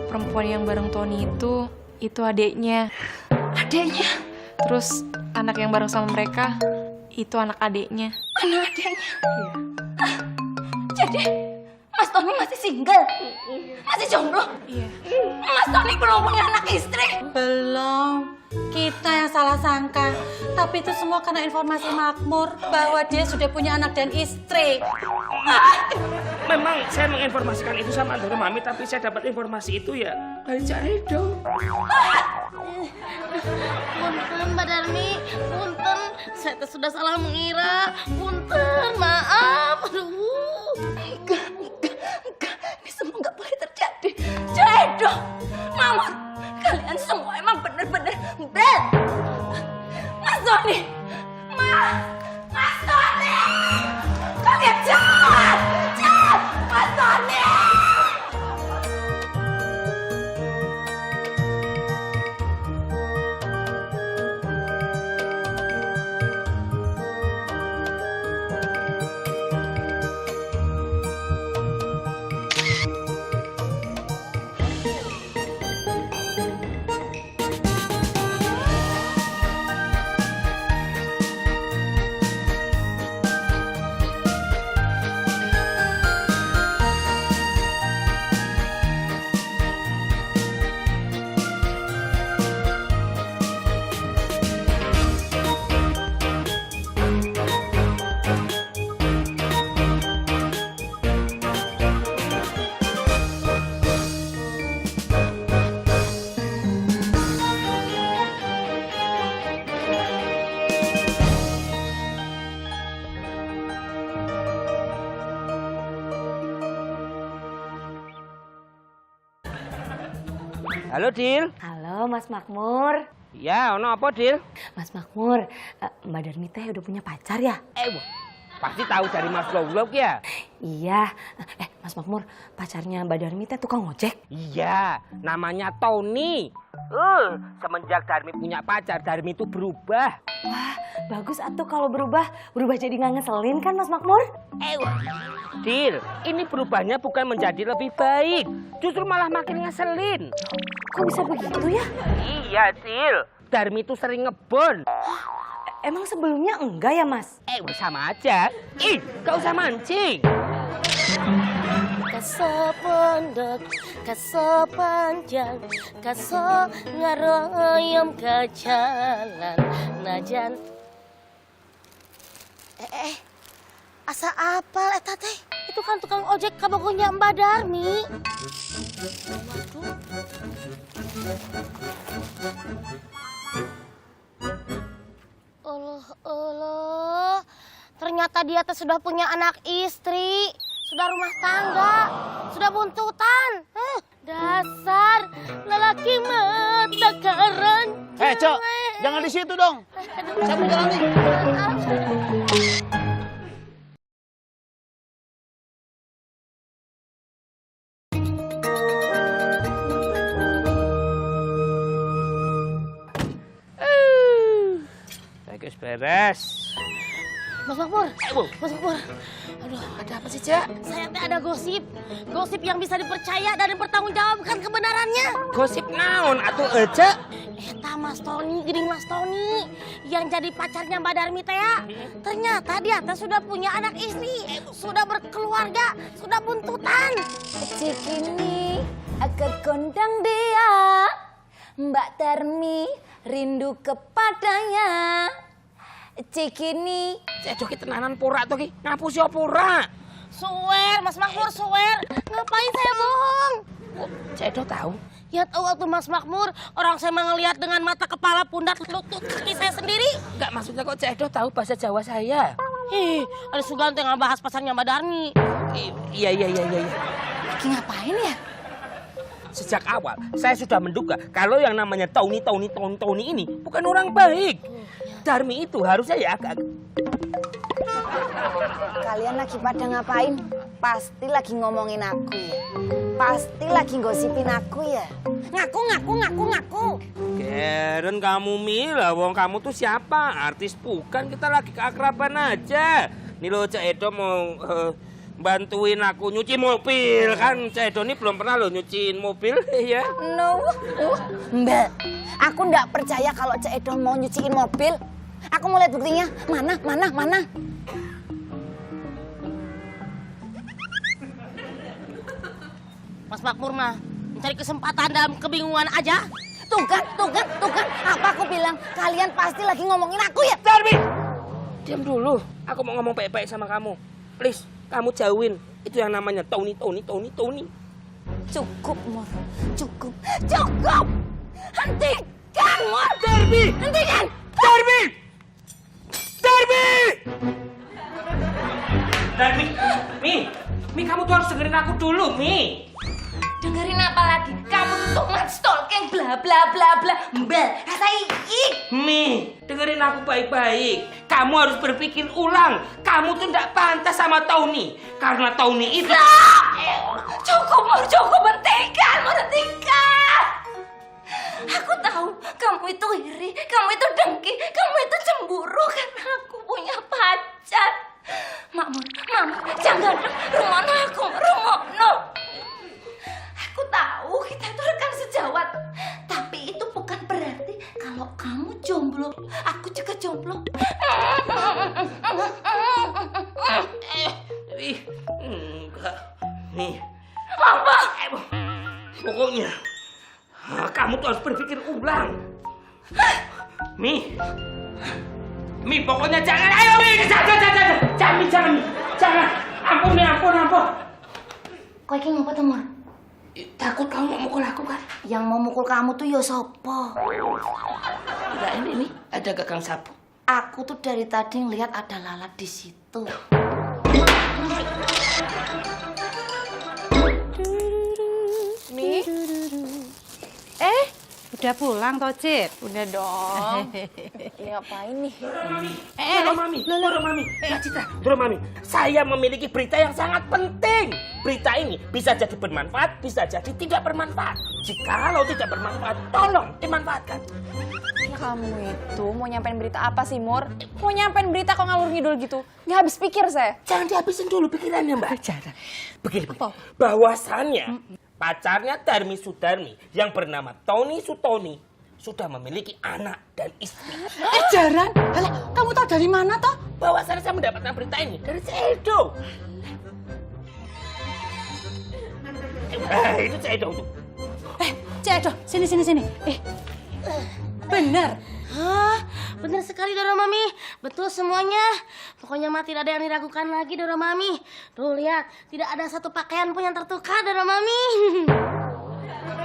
Perempuan yang bareng Tony itu adeknya. Adeknya? Terus anak yang bareng sama mereka itu anak adeknya. Anak adeknya? Jadi Mas Tony masih single? Masih jomblo? Iya. Mas Tony belum punya anak istri? Belum. Kita yang salah sangka. Tapi itu semua karena informasi Makmur bahwa dia sudah punya anak dan istri. Memang saya menginformasikan itu sama Andara Mami, tapi saya dapat informasi itu ya dari Cak Edo. Punten, Mbak Darmi. Punten, saya sudah salah mengira. Punten, maaf. Aduh. Enggak. Ini semua nggak boleh terjadi. Cak Edo, Mama, kalian semua emang bener-bener bel. Mas Tony, Mas Tony, kalian jahat, Mas Tony. Halo, Dil. Halo, Mas Makmur. Ya, ono apa, Dil? Mas Makmur, Mbak Darmi teh udah punya pacar ya? Pasti tahu dari Mas Vlog ya? Iya. Mas Makmur, pacarnya Mbak Darmi teh tukang ojek? Iya, namanya Tony. Semenjak Darmi punya pacar, Darmi itu berubah. Wah, bagus atuh kalau berubah jadi nggak ngeselin kan, Mas Makmur? Dil, ini berubahnya bukan menjadi lebih baik, justru malah makin ngeselin. Kok bisa begitu ya? Iya, Dil. Darmi itu sering ngebon. Emang sebelumnya enggak ya, Mas? Sama aja. Gak usah mancing. Kaso pondok, kaso panjang, kaso ngaroyom ke jalan najan. Asa apal eta teh? Itu kan tukang ojek kabogohnya Mbak Darmi. Allah. Ternyata dia teh sudah punya anak istri, sudah rumah tangga, sudah buntutan. Dasar lelaki mata karan. Cok, jangan di situ dong. Saya mau jalan nih. Beres. Mas Makmur. Aduh, ada apa sih, Cak? Saya teh ada gosip. Gosip yang bisa dipercaya dan dipertanggungjawabkan kebenarannya. Gosip naon atuh Ece? Eta Mas Tony, gering Mas Tony yang jadi pacarnya Mbak Darmi teh ya. Ternyata dia teh sudah punya anak istri, sudah berkeluarga, sudah buntutan. Cikini akan kondang dia, Mbak Darmi rindu kepadanya. Cikini, Cedok ki tenanan pura tuh ki. Ngapusi apa ora? Suwer, Mas Makmur, suwer. Ngapain saya bohong? Cedok tahu. Ya tahu waktu Mas Makmur, orang saya ngelihat dengan mata, kepala, pundak, lutut, kaki saya sendiri. Enggak, maksudnya kok Cedok tahu bahasa Jawa saya? Ada Sugante ngebahas pasarnya Mbak Darmi. Iya. Lagi ngapain ya? Sejak awal saya sudah menduga kalau yang namanya Tony ini bukan orang baik. Darmi itu harusnya ya agak. Kalian lagi pada ngapain? Pasti lagi ngomongin aku ya. Pasti lagi gosipin aku ya. Ngaku. Keren kamu Mila, wong kamu tuh siapa? Artis bukan, kita lagi keakraban aja. Nih lo Cak Edo mau bantuin aku nyuci mobil kan. Cak Edo ini belum pernah lo nyuciin mobil ya. No. Mbak, aku nggak percaya kalau Cak Edo mau nyuciin mobil. Aku mau lihat buktinya. Mana? Mas Makmur mah mencari kesempatan dalam kebingungan aja. Tuh kan. Apa aku bilang? Kalian pasti lagi ngomongin aku ya? Darmi! Diam dulu, aku mau ngomong baik-baik sama kamu. Please, kamu jauhin. Itu yang namanya Tony. Cukup, Mor. Cukup. Hentikan, Mor. Darmi! Hentikan. Darmi! Mi, kamu tuh harus dengerin aku dulu, Mi. Dengerin apa lagi? Kamu tuh stalking bla bla bla bla. Mbak, rasa iik. Mi, dengerin aku baik-baik. Kamu harus berpikir ulang. Kamu tuh tidak pantas sama Tony. Karena Tony itu... Cukup, Mor. Hentikan. Aku tahu kamu itu iri, kamu itu dengki, kamu itu cemburu karena aku punya pacar. Makmur, jangan rumono aku, rumono. Aku tahu kita itu rekan sejawat, tapi itu bukan berarti kalau kamu jomblo, aku juga jomblo. Enggak. Nih. Apa? Pokoknya kamu tuh harus berpikir ulang. Mi, pokoknya jangan. Ayo, Mi, jangan. Ampun. Kok iki ngopo to, Mor? Takut kamu mau mukul aku kan? Yang mau mukul kamu tuh ya sopo? Enggak, ini ada gagang sapu. Aku tuh dari tadi ngeliat ada lalat di situ. Mi? Udah pulang toh, Cit? Udah dong. Ini ngapain nih? Doro Mami. Citra, Doro Mami. Saya memiliki berita yang sangat penting. Berita ini bisa jadi bermanfaat, bisa jadi tidak bermanfaat. Jikalau tidak bermanfaat, tolong dimanfaatkan. Kamu itu mau nyampein berita apa sih, Mor? Mau nyampein berita kok ngalur ngidul gitu? Nggak habis pikir saya. Jangan dihabisin dulu pikirannya, Mbak. Begini. Bahwasannya pacarnya Darmi Sudarmi yang bernama Tony Sutoni sudah memiliki anak dan istri. Jaran? Alah, kamu tahu dari mana toh? Bahwasannya saya mendapatkan berita ini dari Cedo. Itu Cedo tuh. Cedo, sini. Bener. Hah, bener sekali Doro Mami. Betul semuanya. Pokoknya mah tidak ada yang diragukan lagi Doro Mami. Tuh lihat, tidak ada satu pakaian pun yang tertukar Doro Mami.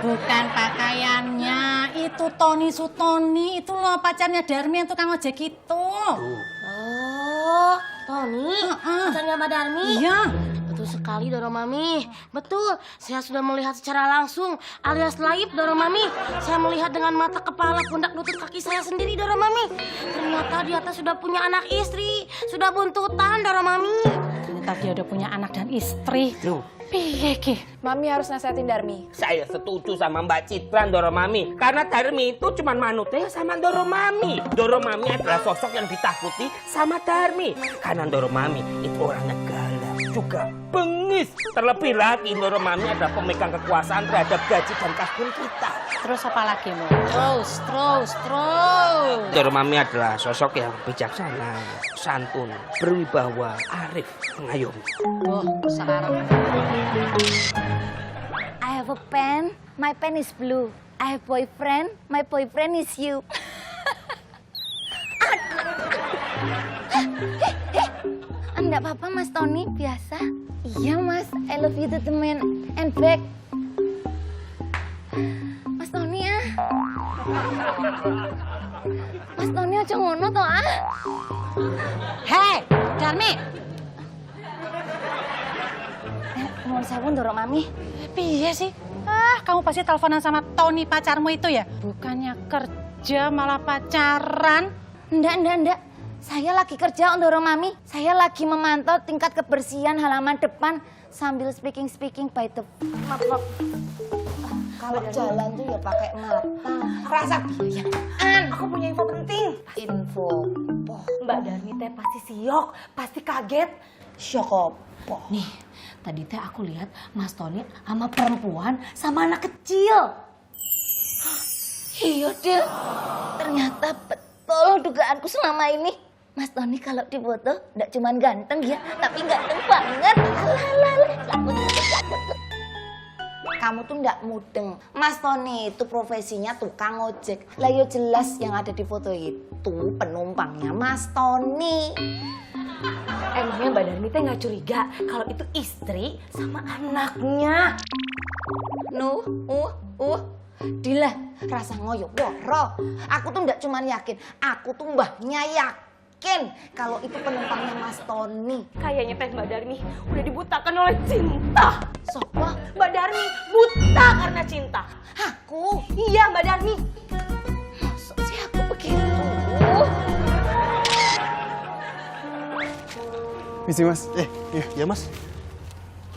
Bukan pakaiannya, itu Tony Sutoni, itu loh pacarnya Darmi yang tukang ojek itu. Oh, Tony, pacarnya Mbak Darmi. Iya. Betul sekali Doro Mami. Betul, saya sudah melihat secara langsung alias live Doro Mami. Saya melihat dengan mata kepala, pundak, lutut, kaki saya sendiri Doro Mami. Ternyata di atas sudah punya anak istri, sudah buntutan Doro Mami. Ternyata dia udah punya anak dan istri. Loh, piye ki? Mami harus nasihatin Darmi. saya setuju sama Mbak Citra Doro Mami. Karena Darmi itu cuma manutnya sama Doro Mami. Doro Mami adalah sosok yang ditakuti sama Darmi. Karena Doro Mami itu orangnya galak, juga bengis. Terlebih lagi Doro Mami adalah pemegang kekuasaan terhadap gaji dan kasbon kita. Terus apa lagi, Mo? Terus. Doro Mami adalah sosok yang bijaksana, santun, berwibawa, arif, mengayomi. Oh, sekarang. I have a pen, my pen is blue. I have boyfriend, my boyfriend is you. Enggak apa-apa Mas Tony, biasa. Iya Mas, I love you to the man and back. Mas Tony ya. Mas Tony aja ngono toh ah. Hei, Darmi. Ngono Nun sewu ndoro Mami. Piye sih? Kamu pasti teleponan sama Tony pacarmu itu ya? Bukannya kerja malah pacaran. Ndak. Saya lagi kerja ndoro Mami. Saya lagi memantau tingkat kebersihan halaman depan sambil speaking by the maaf. Kalau jalan tuh ya pakai mata. Rasa aku punya info penting. Info. Mbak Darmi teh pasti siok, pasti kaget. Syok apa? Nih, tadi teh aku lihat Mas Tony sama perempuan sama anak kecil. Iya, Dil. Ternyata betul dugaanku selama ini. Mas Tony kalau di foto nggak cuma ganteng ya, tapi ganteng banget. Kamu tuh nggak mudeng. Mas Tony itu profesinya tukang ojek. Lah yo jelas yang ada di foto itu penumpangnya Mas Tony. Emangnya Mbak Darmi teh nggak curiga kalau itu istri sama anaknya? Dila, rasa ngoyo woro. Aku tuh nggak cuma yakin, aku tuh mbahnya yakin kalau itu penumpangnya Mas Tony. Kayaknya teh Mbak Darmi udah dibutakan oleh cinta. Sopo? Mbak Darmi buta karena cinta. Aku? Iya Mbak Darmi. Masuk sih aku begitu. Misi Mas. Iya Mas.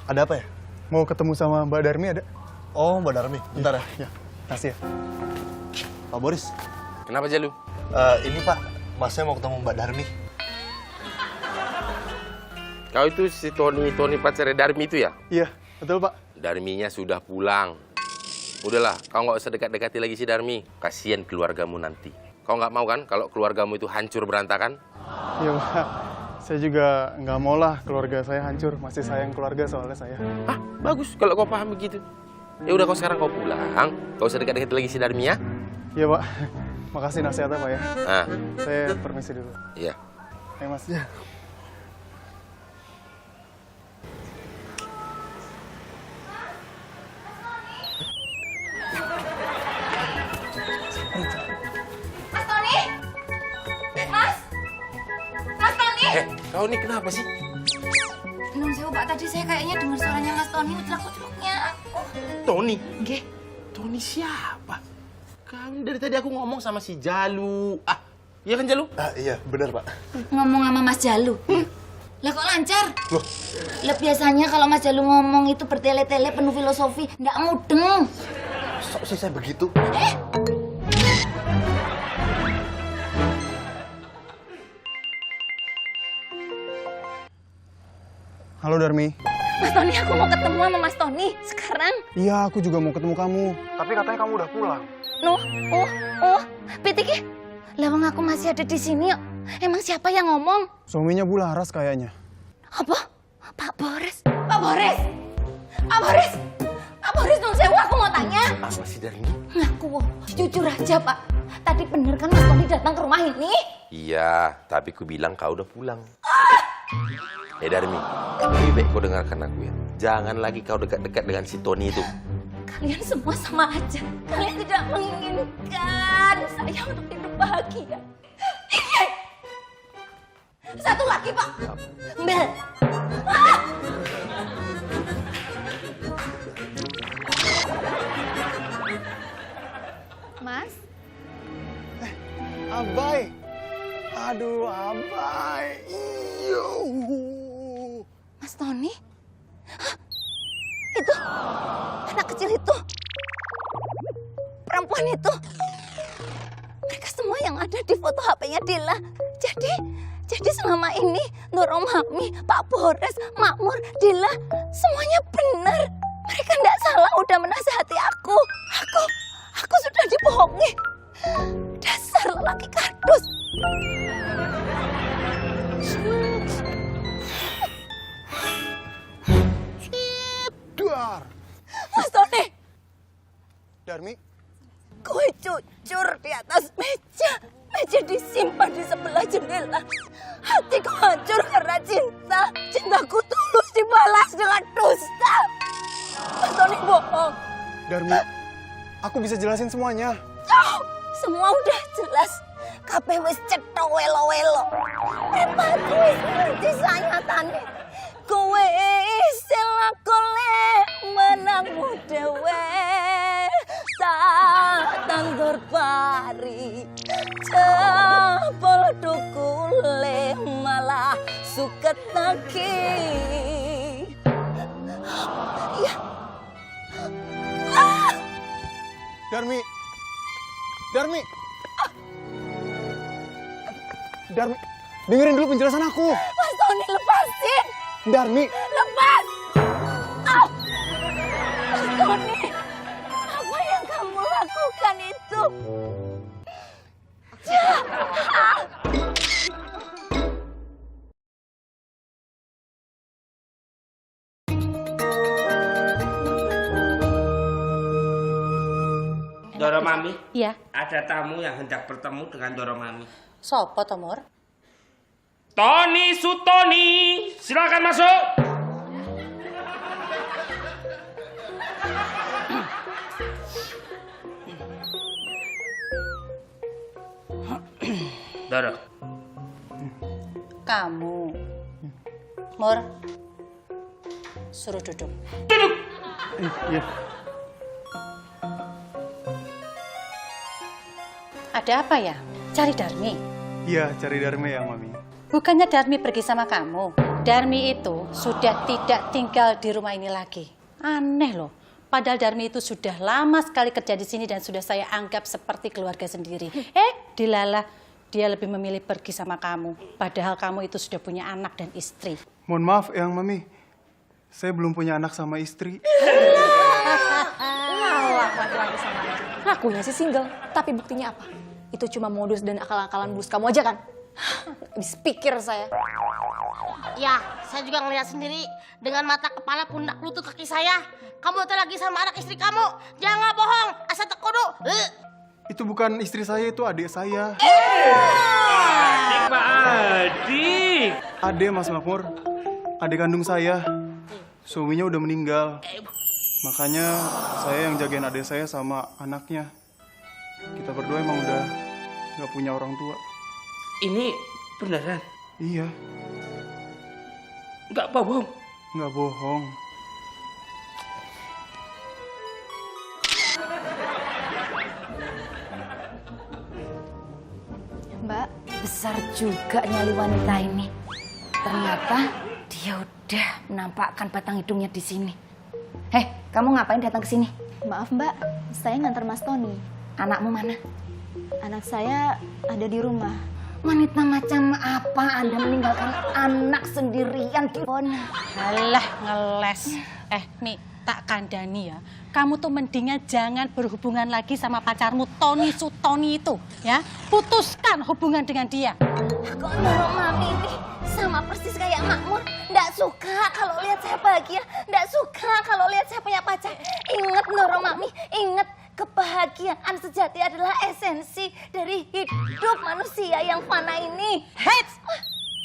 Ada apa ya? Mau ketemu sama Mbak Darmi ada? Oh, Mbak Darmi. Bentar ya. Ya, kasih ya. Pak Boris. Kenapa Jalu? Ini Pak, Masnya mau ketemu Mbak Darmi. Kau itu si Tony pacarnya Darmi itu ya? Iya, betul Pak. Darminya sudah pulang. Udahlah, kau nggak usah dekat-dekati lagi si Darmi. Kasihan keluargamu nanti. Kau nggak mau kan kalau keluargamu itu hancur berantakan? Iya Pak. Saya juga nggak mau lah keluarga saya hancur. Masih sayang keluarga soalnya saya. Ah, bagus kalau kau paham begitu. Ya udah kau sekarang kau pulang. Kau usah dekat-dekat lagi si Darmi ya? Iya Pak. Makasih nasihatnya Pak ya. Ah, Saya permisi dulu. iya. Ayo Mas. Ya. Mas Tony? Mas Tony? Kau ini kenapa sih? Nun sewu Pak, tadi saya kayaknya dengar suaranya Mas Tony ucelak-uceluknya aku. Tony? Nggih. Tony siapa? Kan dari tadi aku ngomong sama si Jalu. Ah, iya kan Jalu? Iya, benar Pak. Ngomong sama Mas Jalu. Lah kok lancar? Lah biasanya kalau Mas Jalu ngomong itu bertele-tele penuh filosofi, nggak mudeng. Sok sih saya begitu. Halo Darmi. Mas Tony, aku mau ketemu sama Mas Tony sekarang. Iya, aku juga mau ketemu kamu. Tapi katanya kamu udah pulang. Pitiki. Lawang aku masih ada di sini yuk. Emang siapa yang ngomong? Suaminya Bu Laras kayaknya. Apa? Pak Boris? Pak Boris? Pak Boris? Pak Boris, nun sewu, aku mau tanya. Apa sih Darmi? Ngaku, jujur aja Pak. Tadi bener kan Mas Tony datang ke rumah ini? Iya, tapi ku bilang kau udah pulang. Darmi, lebih baik kau dengarkan aku ya. Jangan lagi kau dekat-dekat dengan si Tony itu. Kalian semua sama aja. Kalian tidak menginginkan saya untuk hidup bahagia. Satu lagi Pak. Mbel. Mas? Abai. Aduh, Abai. Iyo. Mas Tony? Hah? Itu anak kecil itu, perempuan itu, mereka semua yang ada di foto HP-nya Dila. Jadi selama ini Nurul Mami, Pak Boris, Makmur, Dila, semuanya benar. Mereka nggak salah udah menasihati aku. Aku sudah dibohongi. Dasar lelaki kardus. Mas Tony, Darmi, kue cucur di atas meja. Meja disimpan di sebelah jendela. Hatiku hancur karena cinta. Cintaku tulus dibalas dengan dusta. Mas Tony bohong. Darmi, aku bisa jelasin semuanya. Semua udah jelas. Kabeh wis cetok welo-welo. Repatku wis ngerti sayatane. Kowe istilah laki. Ya. Darmi! Darmi! Darmi! Dengerin dulu penjelasan aku! Mas Tony, lepasin! Darmi! Lepas! Ah! Mas Tony, apa yang kamu lakukan itu? Doro Mami, Iya. ada tamu yang hendak bertemu dengan Doro Mami. Sopo to, Mur? Tony Sutoni, silakan masuk. Doro, Kamu. Mur. Suruh duduk. duduk. Iya. Ada apa ya? Cari Darmi. Iya, cari Darmi ya, Mami. Bukannya Darmi pergi sama kamu. Darmi itu sudah tidak tinggal di rumah ini lagi. Aneh loh. Padahal Darmi itu sudah lama sekali kerja di sini dan sudah saya anggap seperti keluarga sendiri. Dilala, dia lebih memilih pergi sama kamu. Padahal kamu itu sudah punya anak dan istri. Mohon maaf, Eyang Mami. Saya belum punya anak sama istri. Ngalah laki-laki sama aja. Ngakunya sih single, tapi buktinya apa? Itu cuma modus dan akal-akalan bus kamu aja kan? Habis pikir saya. Ya, saya juga ngeliat sendiri dengan mata, kepala, pundak, lutut, kaki saya. Kamu tuh lagi sama anak istri kamu. Jangan bohong, asal tekudu. Itu bukan istri saya, itu adik saya. Adik Pak Adik. Adik, Mas Makmur. Adik kandung saya. Suaminya udah meninggal. Makanya saya yang jagain adik saya sama anaknya. Kita berdua emang udah nggak punya orang tua. Ini beneran? Iya, Nggak bohong? nggak bohong. Mbak, besar juga nyali wanita ini. Ternyata dia udah menampakkan batang hidungnya di sini. Kamu ngapain datang ke sini? Maaf Mbak, saya ngantar Mas Tony. Anakmu mana? Anak saya ada di rumah. Wanita macam apa Anda meninggalkan anak sendirian di pona? Alah, ngeles. Mi, tak kandani ya. Kamu tuh mendingan jangan berhubungan lagi sama pacarmu Tony Sutoni itu, ya. Putuskan hubungan dengan dia. Kok Doro Mami ini sama persis kayak Makmur? Nggak suka kalau lihat saya bahagia. Nggak suka kalau lihat saya punya pacar. Ingat Doro Mami, ingat. Kebahagiaan sejati adalah esensi dari hidup manusia yang fana ini.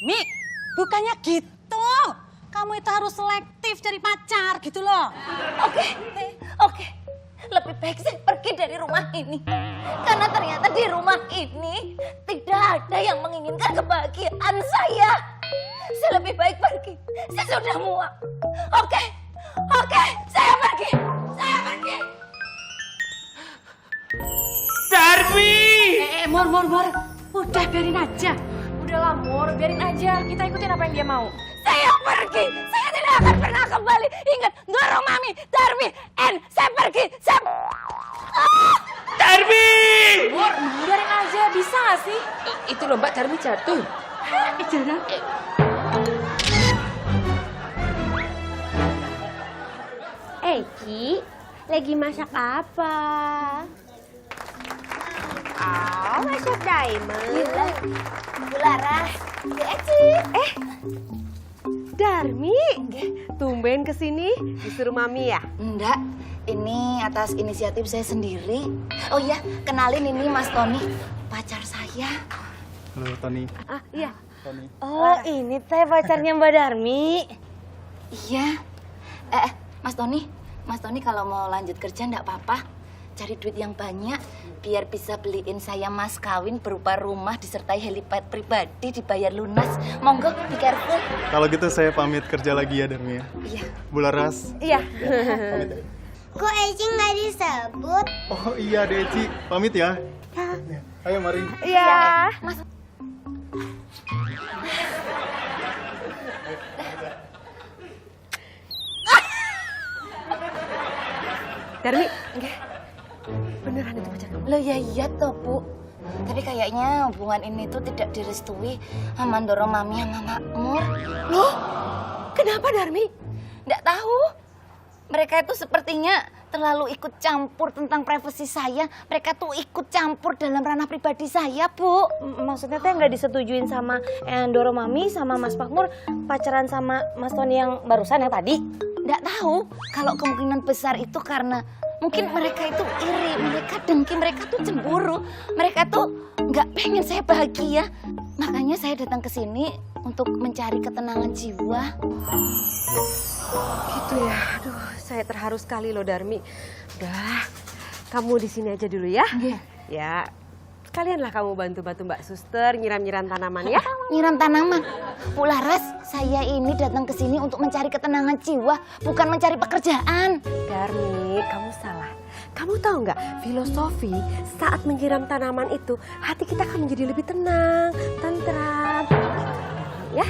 Mi, bukannya gitu. Kamu itu harus selektif dari pacar gitu loh. Oke. Lebih baik saya pergi dari rumah ini. Karena ternyata di rumah ini tidak ada yang menginginkan kebahagiaan saya. Saya lebih baik pergi. Saya sudah muak. Oke, saya pergi. Darmi! Mor. Udah biarin aja. Udahlah Mur, biarin aja. Kita ikutin apa yang dia mau. Saya pergi. Saya tidak akan pernah kembali. Ingat, Doro Mami, Darmi, saya pergi. Darmi! Mur, biarin aja. Bisa gak sih? Itu loh Mbak, Darmi jatuh. Ki, lagi masak apa? Masak diamond. Bu Laras, Bu Eci. Darmi, tumben kesini disuruh Mami ya? Enggak, ini atas inisiatif saya sendiri. Oh iya, kenalin ini Mas Tony, pacar saya. Halo, Tony. Iya. Tony. Oh, ini teh pacarnya Mbak Darmi. Iya. Mas Tony kalau mau lanjut kerja enggak apa-apa. Cari duit yang banyak biar bisa beliin saya mas kawin berupa rumah disertai helipad pribadi dibayar lunas. Monggo, be careful. Kalau gitu saya pamit kerja lagi ya, Darmi ya. Iya. Bu Laras. Iya. Pamit ya. Kok Eci nggak disebut? Oh iya, Deci. Pamit ya. Ayo, mari. Iya. Darmi, enggak. Beneran itu pacar kamu? Loh ya iya toh, Bu. Tapi kayaknya hubungan ini tuh tidak direstui sama Ndoro Mami sama Makmur. Loh, kenapa Darmi? Nggak tahu. Mereka itu sepertinya terlalu ikut campur tentang privasi saya. Mereka tuh ikut campur dalam ranah pribadi saya, Bu. Maksudnya teh nggak disetujuin sama Ndoro Mami sama Mas Makmur pacaran sama Mas Tony yang barusan yang tadi? Nggak tahu. Kalau kemungkinan besar itu karena mungkin mereka itu iri, mereka dengki, mereka tuh cemburu. Mereka tuh nggak pengen saya bahagia. Makanya saya datang ke sini untuk mencari ketenangan jiwa. Gitu ya. Aduh, saya terharu sekali loh Darmi. Udah, kamu di sini aja dulu ya. Ya, sekalianlah kamu bantu-bantu Mbak Suster nyiram-nyiram tanaman ya. Nyiram tanaman. Bu Laras, saya ini datang ke sini untuk mencari ketenangan jiwa, bukan mencari pekerjaan. Darmi, kamu salah. Kamu tahu nggak, filosofi saat menyiram tanaman itu, hati kita akan menjadi lebih tenang, tentram. Ya?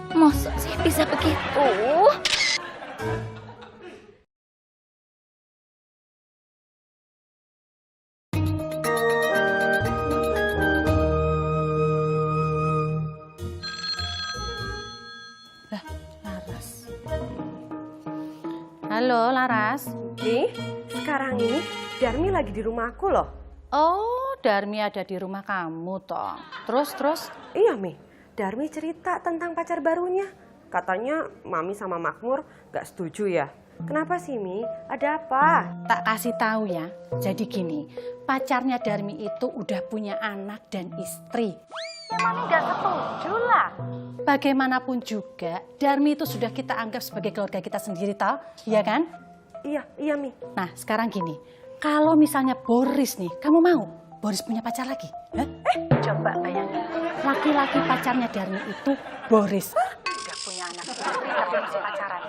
Masa saya bisa begitu? Halo, Laras. Nih, sekarang ini Darmi lagi di rumahku loh. Oh, Darmi ada di rumah kamu, toh. Terus? Iya, Mi. Darmi cerita tentang pacar barunya. Katanya Mami sama Makmur gak setuju ya. Kenapa sih, Mi? Ada apa? Tak kasih tahu ya. Jadi gini, pacarnya Darmi itu udah punya anak dan istri. Ya Mami gak setuju lah. Bagaimanapun juga, Darmi itu sudah kita anggap sebagai keluarga kita sendiri, toh? Iya kan? Iya, Mi. Nah, sekarang gini. Kalau misalnya Boris nih, kamu mau Boris punya pacar lagi? Hah? Coba bayangin. Laki-laki pacarnya Darmi itu Boris. Udah punya anak, tapi masih pacaran.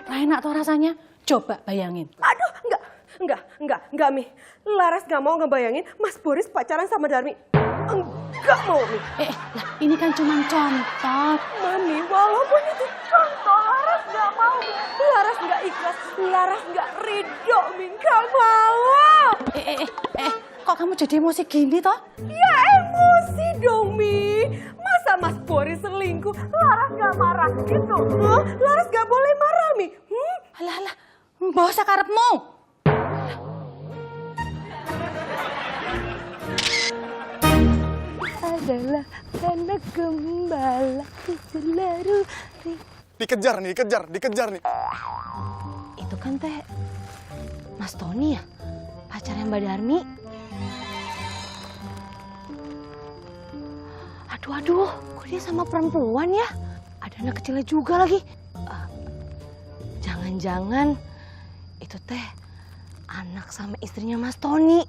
Lah enak tuh rasanya. Coba bayangin. Aduh, enggak, Mi. Laras gak mau ngebayangin Mas Boris pacaran sama Darmi. Enggak mau, Mi. Lah ini kan cuma contoh. Mami, walaupun itu contoh, Laras gak mau, Mi. Laras gak ikhlas, Laras gak ridho, Mi. Gak mau. Kok kamu jadi emosi gini toh? Ya emosi dong, Mi. Masa Mas Boris selingkuh, Laras gak marah gitu? Huh? Laras gak boleh marah, Mi. Alah, mbok sakarepmu. Adalah anak gembala selalu. Dikejar nih. Itu kan teh Mas Tony ya, pacarnya Mbak Darmi. Aduh, kok dia sama perempuan ya? Ada anak kecilnya juga lagi. Jangan-jangan itu teh anak sama istrinya Mas Tony.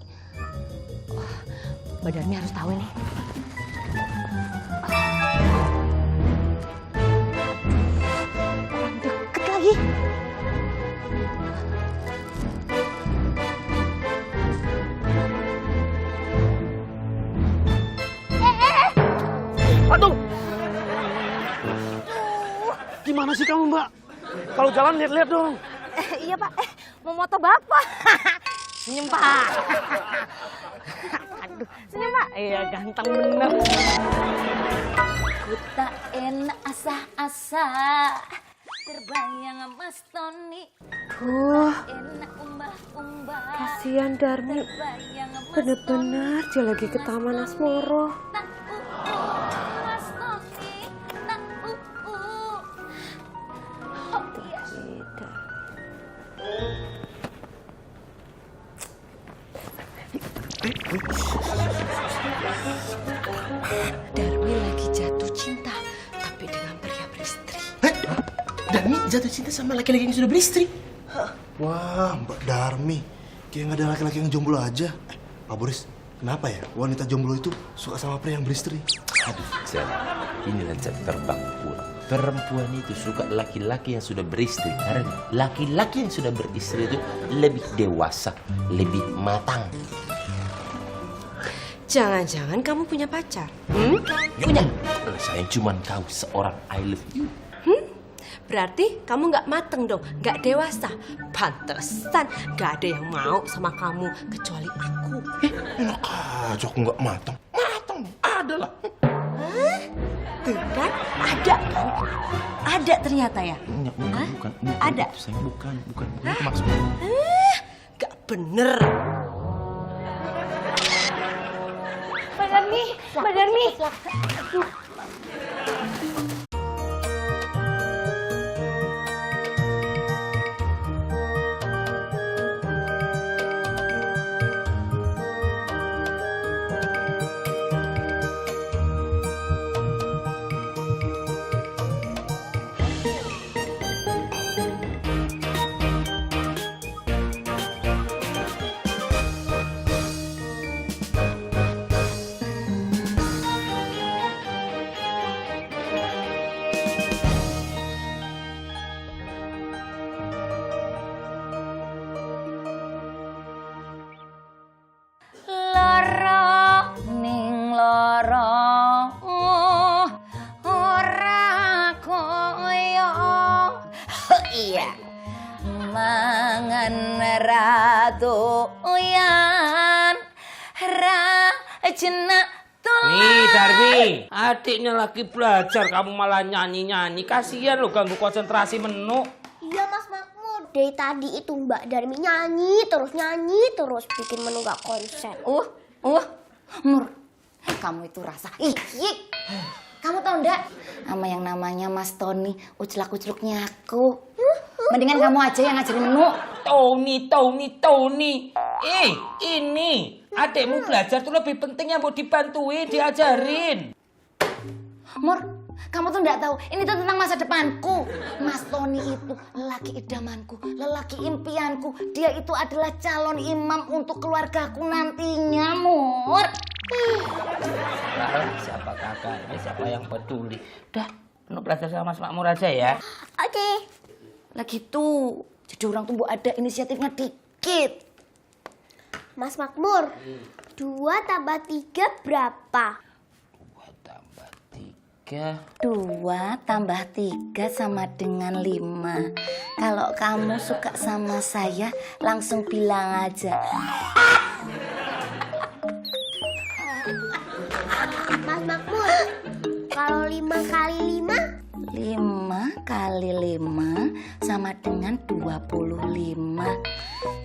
Wah, Mbak Darmi harus tahu nih. Orang deket lagi. Aduh! Gimana sih kamu, Mbak? Kalau jalan lihat-lihat dong. Iya Pak, mau moto Bapak. Senyum Pak. Aduh, senyum Pak. Iya ganteng bener. Ku tak enak asa-asa terbayang Mas Tony. Enak umbah-umbah. Kasihan Darmi. Bener-bener dia lagi ke Taman Asmoro. Mas Tony, nak oh iya. Darmi lagi jatuh cinta, tapi dengan pria beristri. Darmi jatuh cinta sama laki-laki yang sudah beristri? Wah, Mbak Darmi. Kayak nggak ada laki-laki yang jomblo aja. Pak Boris, kenapa ya wanita jomblo itu suka sama pria yang beristri? Aduh, Jan, inilah jam terbang pulang. Perempuan itu suka laki-laki yang sudah beristri. Karena laki-laki yang sudah beristri itu lebih dewasa, lebih matang. Jangan-jangan kamu punya pacar? Punya. Sayang, cuman kau seorang I love you. Berarti kamu nggak mateng dong, nggak dewasa. Pantesan nggak ada yang mau sama kamu kecuali aku. Enak aja aku nggak matang. Matang, ada lah. Hah? Tuh kan, ada kan? Ada ternyata ya? Bukan, Ada? Saya bukan itu maksudnya. Nggak bener. Mbak Darmi. Lara ning lara ora koyo iya mangan ratu uyan rajena Nih Darmi, adiknya lagi belajar, kamu malah nyanyi-nyanyi. Kasihan lo ganggu konsentrasi menu. Iya Mas Makmur, dari tadi itu Mbak Darmi nyanyi terus bikin menu gak konsen. Mur, kamu itu rasa iyik. Kamu tau ndak sama yang namanya Mas Tony, ucelak-uceluknya aku. Mendingan kamu aja yang ngajarin menu. Tony. Ini adekmu belajar tuh lebih penting yang mau dibantuin, diajarin. Mur, kamu tuh nggak tahu, ini tuh tentang masa depanku. Mas Tony itu lelaki idamanku, lelaki impianku. Dia itu adalah calon imam untuk keluargaku nantinya, Mur. Siapa kakaknya, siapa yang peduli. Udah, penuh belajar sama Mas Makmur aja ya. Oke. Lagi tuh, jadi orang tuh ada inisiatifnya dikit. Mas Makmur, 2 tambah 3 berapa? 2 tambah 3 sama dengan 5. Kalau kamu suka sama saya, langsung bilang aja. Mas Makmur, kalau 5 kali 5? 5 kali 5 sama dengan 25.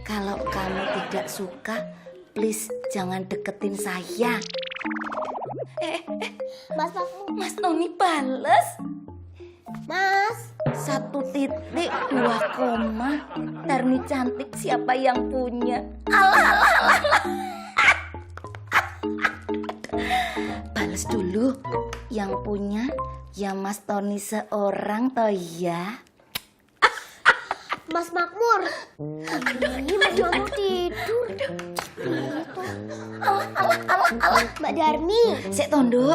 Kalau kamu tidak suka, please jangan deketin saya. Mas Makmur. Mas Tony bales. Mas. 1.2 koma. Darmi cantik, siapa yang punya? Alah. Bales dulu. Yang punya ya Mas Tony seorang toh ya. Mas Makmur. Ini mau tidur. Alah. Mbak Darmi. Sik Tondo.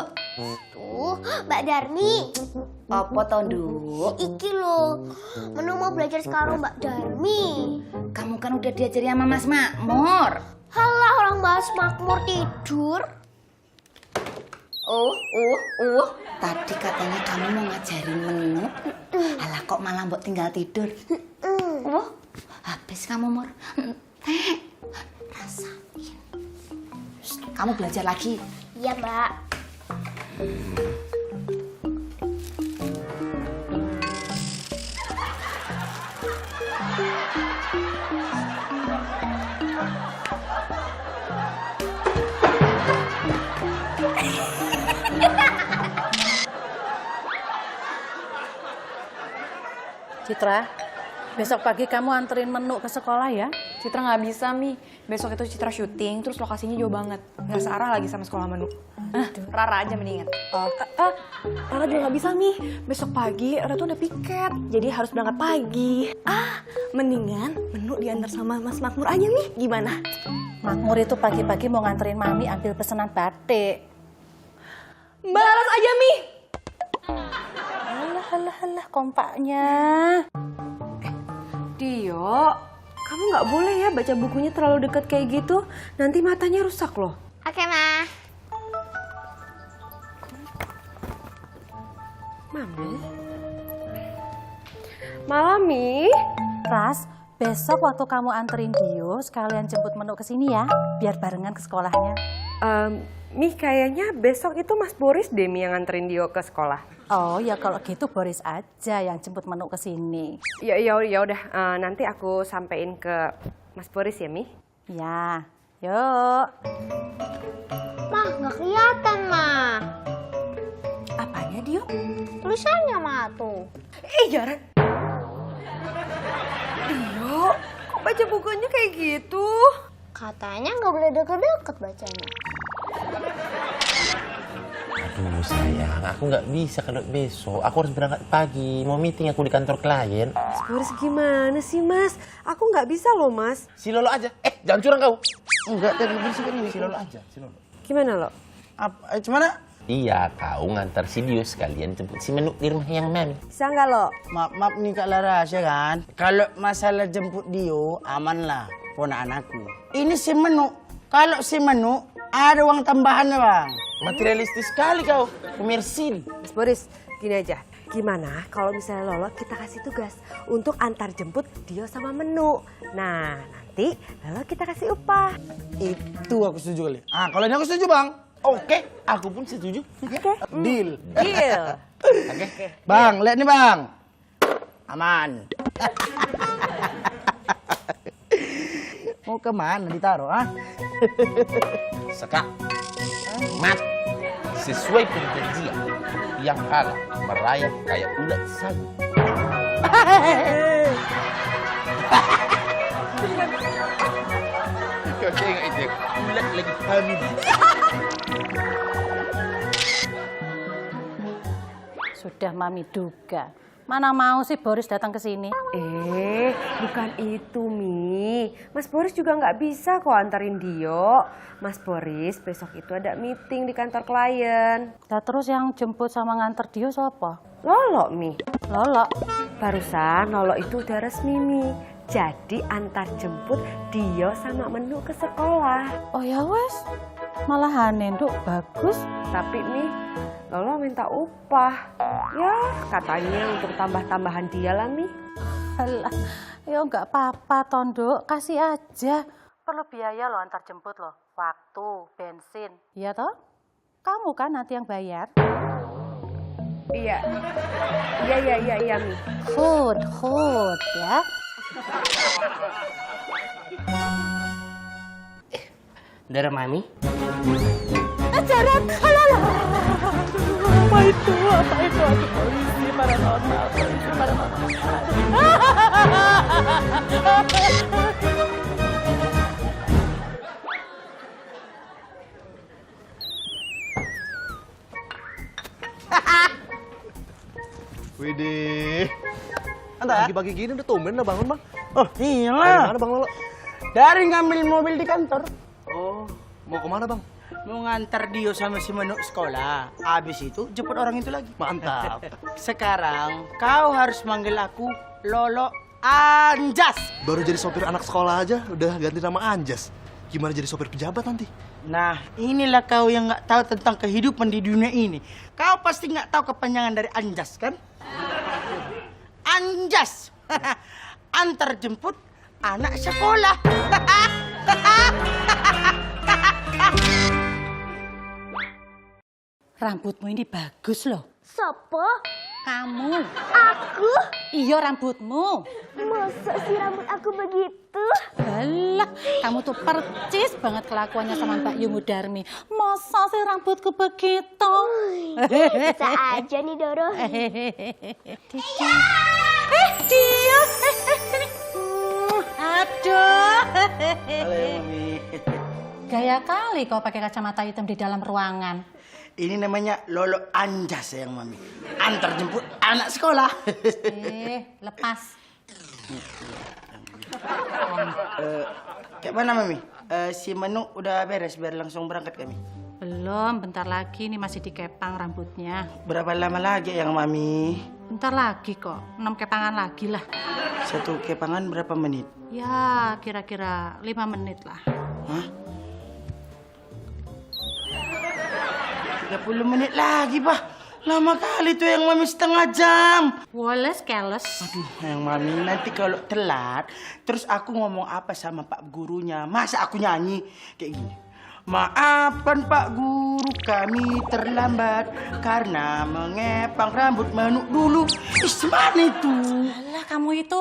Tuh, Mbak Darmi. Apa Tondo? Iki loh. Menu mau belajar sekarang Mbak Darmi. Kamu kan udah diajari sama Mas Makmur. Halah, orang Mas Makmur tidur. Tadi katanya kamu mau ngajarin menu. Alah kok malah mbok tinggal tidur. Habis kamu Mur. Rasain. Kamu belajar lagi. Iya Mbak. Citra, besok pagi kamu anterin menu ke sekolah ya. Citra nggak bisa, Mi. Besok itu Citra syuting, terus lokasinya jauh banget. Nggak searah lagi sama sekolah menu. Rara aja mendingan. Rara juga nggak bisa, Mi. Besok pagi Rara tuh udah piket, jadi harus berangkat pagi. Mendingan menu diantar sama Mas Makmur aja, Mi. Gimana? Makmur itu pagi-pagi mau nganterin Mami ambil pesanan batik. Mbak Laras aja, Mi. Alah, kompaknya. Dio, kamu nggak boleh ya baca bukunya terlalu dekat kayak gitu. Nanti matanya rusak loh. Oke, Ma. Mami. Malam, Mi. Ras, besok waktu kamu anterin Dio, sekalian jemput menu ke sini ya, biar barengan ke sekolahnya. Mi, kayaknya besok itu Mas Boris deh, Mi, yang nganterin Dio ke sekolah. Oh ya kalau gitu Boris aja yang jemput menu ke sini. Ya udah, nanti aku sampein ke Mas Boris ya, Mi. Ya, yuk. Mah, nggak kelihatan, Mah. Apanya Dio? Tulisannya, Mah, tuh. Jaren. Dio, kok baca bukunya kayak gitu? Katanya nggak boleh deket-deket bacanya. Aduh sayang, aku nggak bisa kalau besok. Aku harus berangkat pagi. Mau meeting aku di kantor klien. Mas Boris gimana sih, Mas? Aku nggak bisa loh, Mas. Si Lolo aja. Jangan curang kau. Enggak, tadi bersihkan ini. Si Lolo aja, si Lolo. Gimana, Lo? Apa, gimana? Iya, kau ngantar si Dio sekalian jemput si Menu di rumah yang Mami. Bisa nggak, Lo? Maaf nih Kak Laras ya kan. Kalau masalah jemput Dio, aman lah ponakan aku. Ini si Menu. Kalau si Menu ada uang tambahannya, Bang. Materialistis sekali kau, komersil. Mas Boris, gini aja. Gimana kalau misalnya Lolo kita kasih tugas untuk antar jemput Dio sama Menu. Nah, nanti Lolo kita kasih upah. Itu aku setuju kali. Kalau ini aku setuju, Bang. Oke, aku pun setuju. Oke. Deal. Deal. Oke. Bang, lihat nih, Bang. Aman. Mau kemana ditaruh, Sekak, mat, sesuai perjanjian. Yang kalah merayap kayak ulat sagu. Kau tengok itu, ulat lagi hamil. Sudah Mami duga. Mana mau sih Boris datang ke sini? Bukan itu, Mi. Mas Boris juga nggak bisa kok antarin Dio. Mas Boris besok itu ada meeting di kantor klien. Nah, terus yang jemput sama nganter Dio siapa? Lolo, Mi. Lolo. Barusan Lolo itu udah resmi, Mi. Jadi antar jemput Dio sama Menu ke sekolah. Oh ya wes, malahan Nduk bagus. Tapi Mi, Lolo minta upah. Ya katanya untuk tambah-tambahan dia lah, Mi. Alah, ya nggak apa-apa Tonduk, kasih aja. Perlu biaya loh antar jemput loh, waktu, bensin. Iya toh? Kamu kan nanti yang bayar. Iya, Mi. Food ya. Dari Mami? Ajaran, alah. Apa itu? Aduh, polisi, paranormal. Widih. Pagi-pagi gini udah tumben lah bangun, Bang. Oh iyalah. Dari mana, Bang Lolo? Dari ngambil mobil di kantor. Oh, mau kemana, Bang? Mau ngantar Dio sama si Menu sekolah. Habis itu jemput orang itu lagi. Mantap. Sekarang kau harus manggil aku Lolo Anjas. Baru jadi sopir anak sekolah aja udah ganti nama Anjas. Gimana jadi sopir pejabat nanti? Nah, inilah kau yang nggak tahu tentang kehidupan di dunia ini. Kau pasti nggak tahu kepanjangan dari Anjas, kan? Anjas. Antar jemput anak sekolah. Rambutmu ini bagus loh. Sopo? Kamu. Aku? Iya rambutmu. Masa sih rambut aku begitu? Alah, kamu tuh percis banget kelakuannya sama Mbak Yungu Darmi. Masa sih rambutku begitu? Bisa aja nih Doro. Dia. Sini. Aduh. Halo, Mami. Gaya kali kau pakai kacamata hitam di dalam ruangan. Ini namanya Lolo Anjas sayang Mami. Antar jemput anak sekolah. Lepas. Kayak mana Mami? Si Menu udah beres biar langsung berangkat kami. Belum, bentar lagi nih masih dikepang rambutnya. Berapa lama lagi yang Mami? Bentar lagi kok, 6 kepangan lagi lah. Satu kepangan berapa menit? Ya, kira-kira 5 menit lah. Hah? 30 menit lagi, Pak. Lama kali tuh yang Mami setengah jam. Wallace keles. Aduh, yang Mami nanti kalau telat, terus aku ngomong apa sama Pak Gurunya? Masa aku nyanyi kayak gini? Maafkan Pak Guru, kami terlambat karena mengepang rambut Manu dulu. Ih, mana itu? Alah, kamu itu.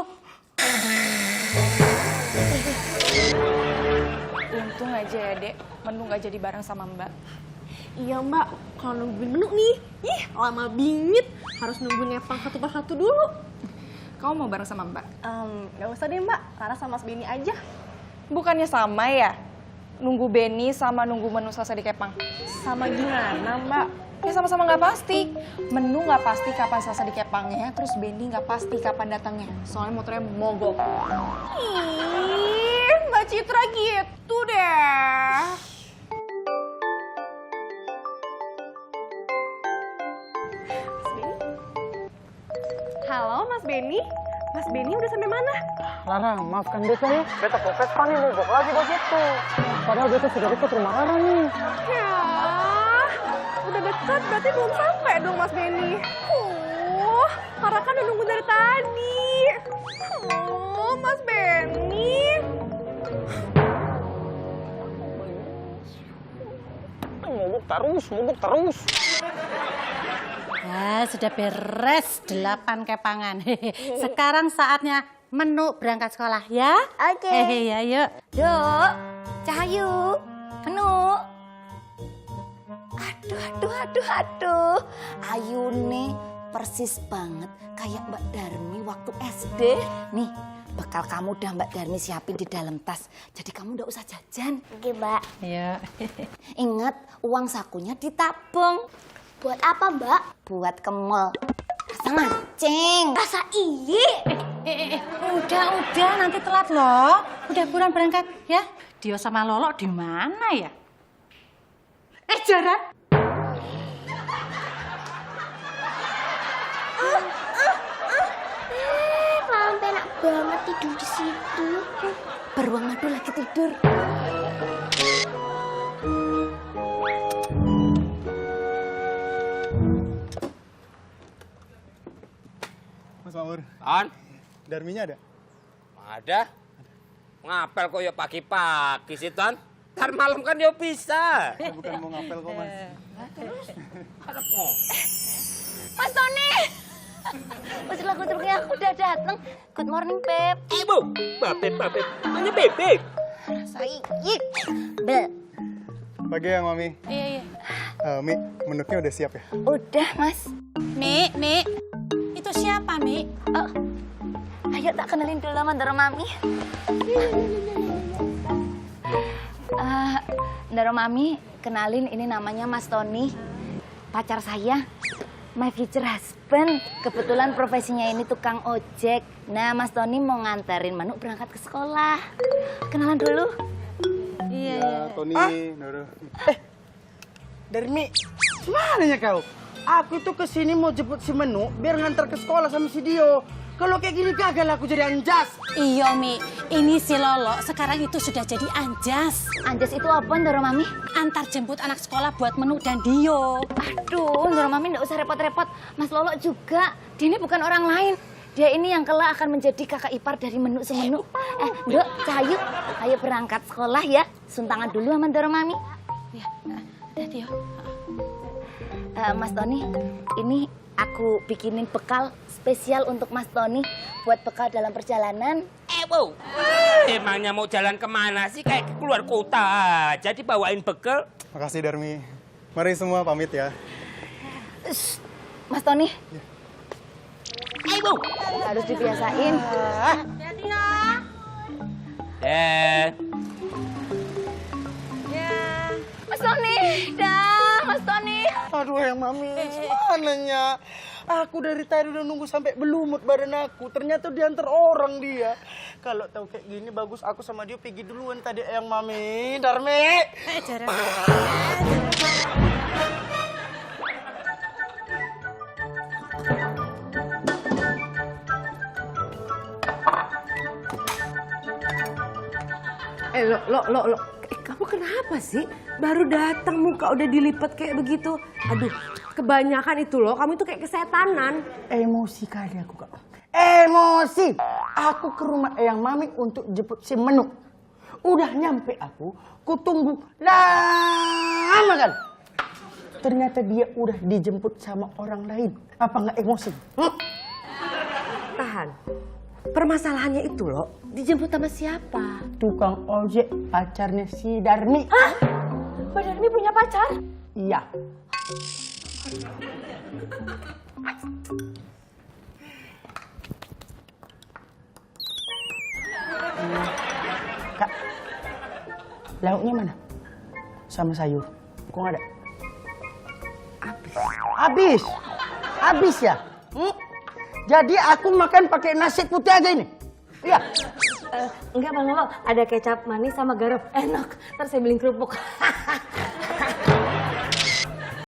Untung aja ya, Dek. Menu nggak jadi bareng sama Mbak. Iya mbak, kalau nungguin menu nih, lama bingit. Harus nungguin ngepang satu persatu dulu. Kamu mau bareng sama Mbak? Gak usah deh mbak, Lara sama Mas Benny aja. Bukannya sama ya? Nunggu Benny sama nunggu menu selesai dikepang. Sama gimana mbak? Ya sama-sama nggak pasti. Menu nggak pasti kapan selesai dikepangnya, terus Benny nggak pasti kapan datangnya. Soalnya motornya mogok. Ih, Mbak Citra gitu deh. Halo Mas Benny, Mas Benny udah sampai mana? Lara, maafkan beta ya. Beta ke Vespa nih, mogok lagi begitu. Padahal beta sudah dekat rumah Lara nih. Ya, udah dekat berarti belum sampai dong Mas Benny. Lara kan udah nunggu dari tadi. Mas Benny. Mogok terus. Ya, sudah beres 8 kepangan. Sekarang saatnya menu berangkat sekolah ya. Oke. Ya, yuk. Dok, Cahayu, menu. Aduh. Ayune persis banget kayak Mbak Darmi waktu SD. Nih, bekal kamu udah Mbak Darmi siapin di dalam tas. Jadi kamu nggak usah jajan. Oke, Mbak. Ya. Ingat, uang sakunya ditabung. Buat apa, Mbak? Buat ke mall. Rasa mancing. Rasa iye. Udah, nanti telat loh. Udah buruan berangkat ya. Dio sama Lolo di mana ya? Jaran. Malam enak banget tidur di situ. Beruang madu lagi tidur. Mas Maur. On? Darminya ada? Ada. Ngapel kok ya pagi-pagi sih, Ton? Ntar malam kan ya bisa. Saya bukan mau ngapel kok, Mas. Mas Tony. Udah aku udah datang. Good morning, Beb. Bu. Babeb. Namanya Bebek. Sayik. Be. Pagi ya, Mami. Iya. Mi, menunya udah siap ya? Udah, Mas. Mi. Itu siapa, Mi? Oh. Ayo tak kenalin dulu sama Ndoro Mami. Ndoro Mami, kenalin ini namanya Mas Tony. Pacar saya. My future husband. Kebetulan profesinya ini tukang ojek. Nah, Mas Tony mau nganterin Manu berangkat ke sekolah. Kenalan dulu. Iya. Tony, Noro. Darmi, mana ya kau? Aku tuh kesini mau jemput si Menu biar ngantar ke sekolah sama si Dio. Kalau kayak gini gagal aku jadi anjas. Iya, Mi. Ini si Lolo sekarang itu sudah jadi anjas. Anjas itu apa, Ndoro Mami? Antar jemput anak sekolah buat Menu dan Dio. Aduh, Ndoro Mami nggak usah repot-repot. Mas Lolo juga. Dia ini bukan orang lain. Dia ini yang kelak akan menjadi kakak ipar dari Menu semenu. Ndok, Cahayu, ayo berangkat sekolah ya. Suntangan dulu sama Ndoro Mami. Ya, udah Dio. Mas Tony, ini aku bikinin bekal spesial untuk Mas Tony buat bekal dalam perjalanan. Bu. Emangnya mau jalan kemana sih? Kayak keluar kota aja dibawain bekal. Makasih, Darmi. Mari semua pamit ya. Mas Tony. Bu. Harus dibiasain. Hati-hati ya. Mas Tony, Mas Tony. Aduh, yang Mami, mananya? Aku dari tadi udah nunggu sampai belumut badan aku. Ternyata diantar orang dia. Kalau tahu kayak gini bagus aku sama dia pergi duluan tadi yang Mami. Darmi. Lo. Kamu kenapa sih? Baru datang muka udah dilipat kayak begitu. Aduh, kebanyakan itu loh, kamu itu kayak kesetanan. Emosi kali aku, Kak. Emosi. Aku ke rumah Eyang Mami untuk jemput si Menu. Udah nyampe aku tunggu lama kan. Ternyata dia udah dijemput sama orang lain. Apa nggak emosi? Tahan. Permasalahannya itu loh, dijemput sama siapa? Tukang ojek, pacarnya si Darmi. Hah? Mbak Darmi punya pacar? Iya. Kak, lauknya mana? Sama sayur. Kok nggak ada? Habis. Habis ya? Jadi aku makan pakai nasi putih aja ini? Iya. Enggak Bang Lolo, ada kecap manis sama garam. Enak. Ntar saya beliin kerupuk.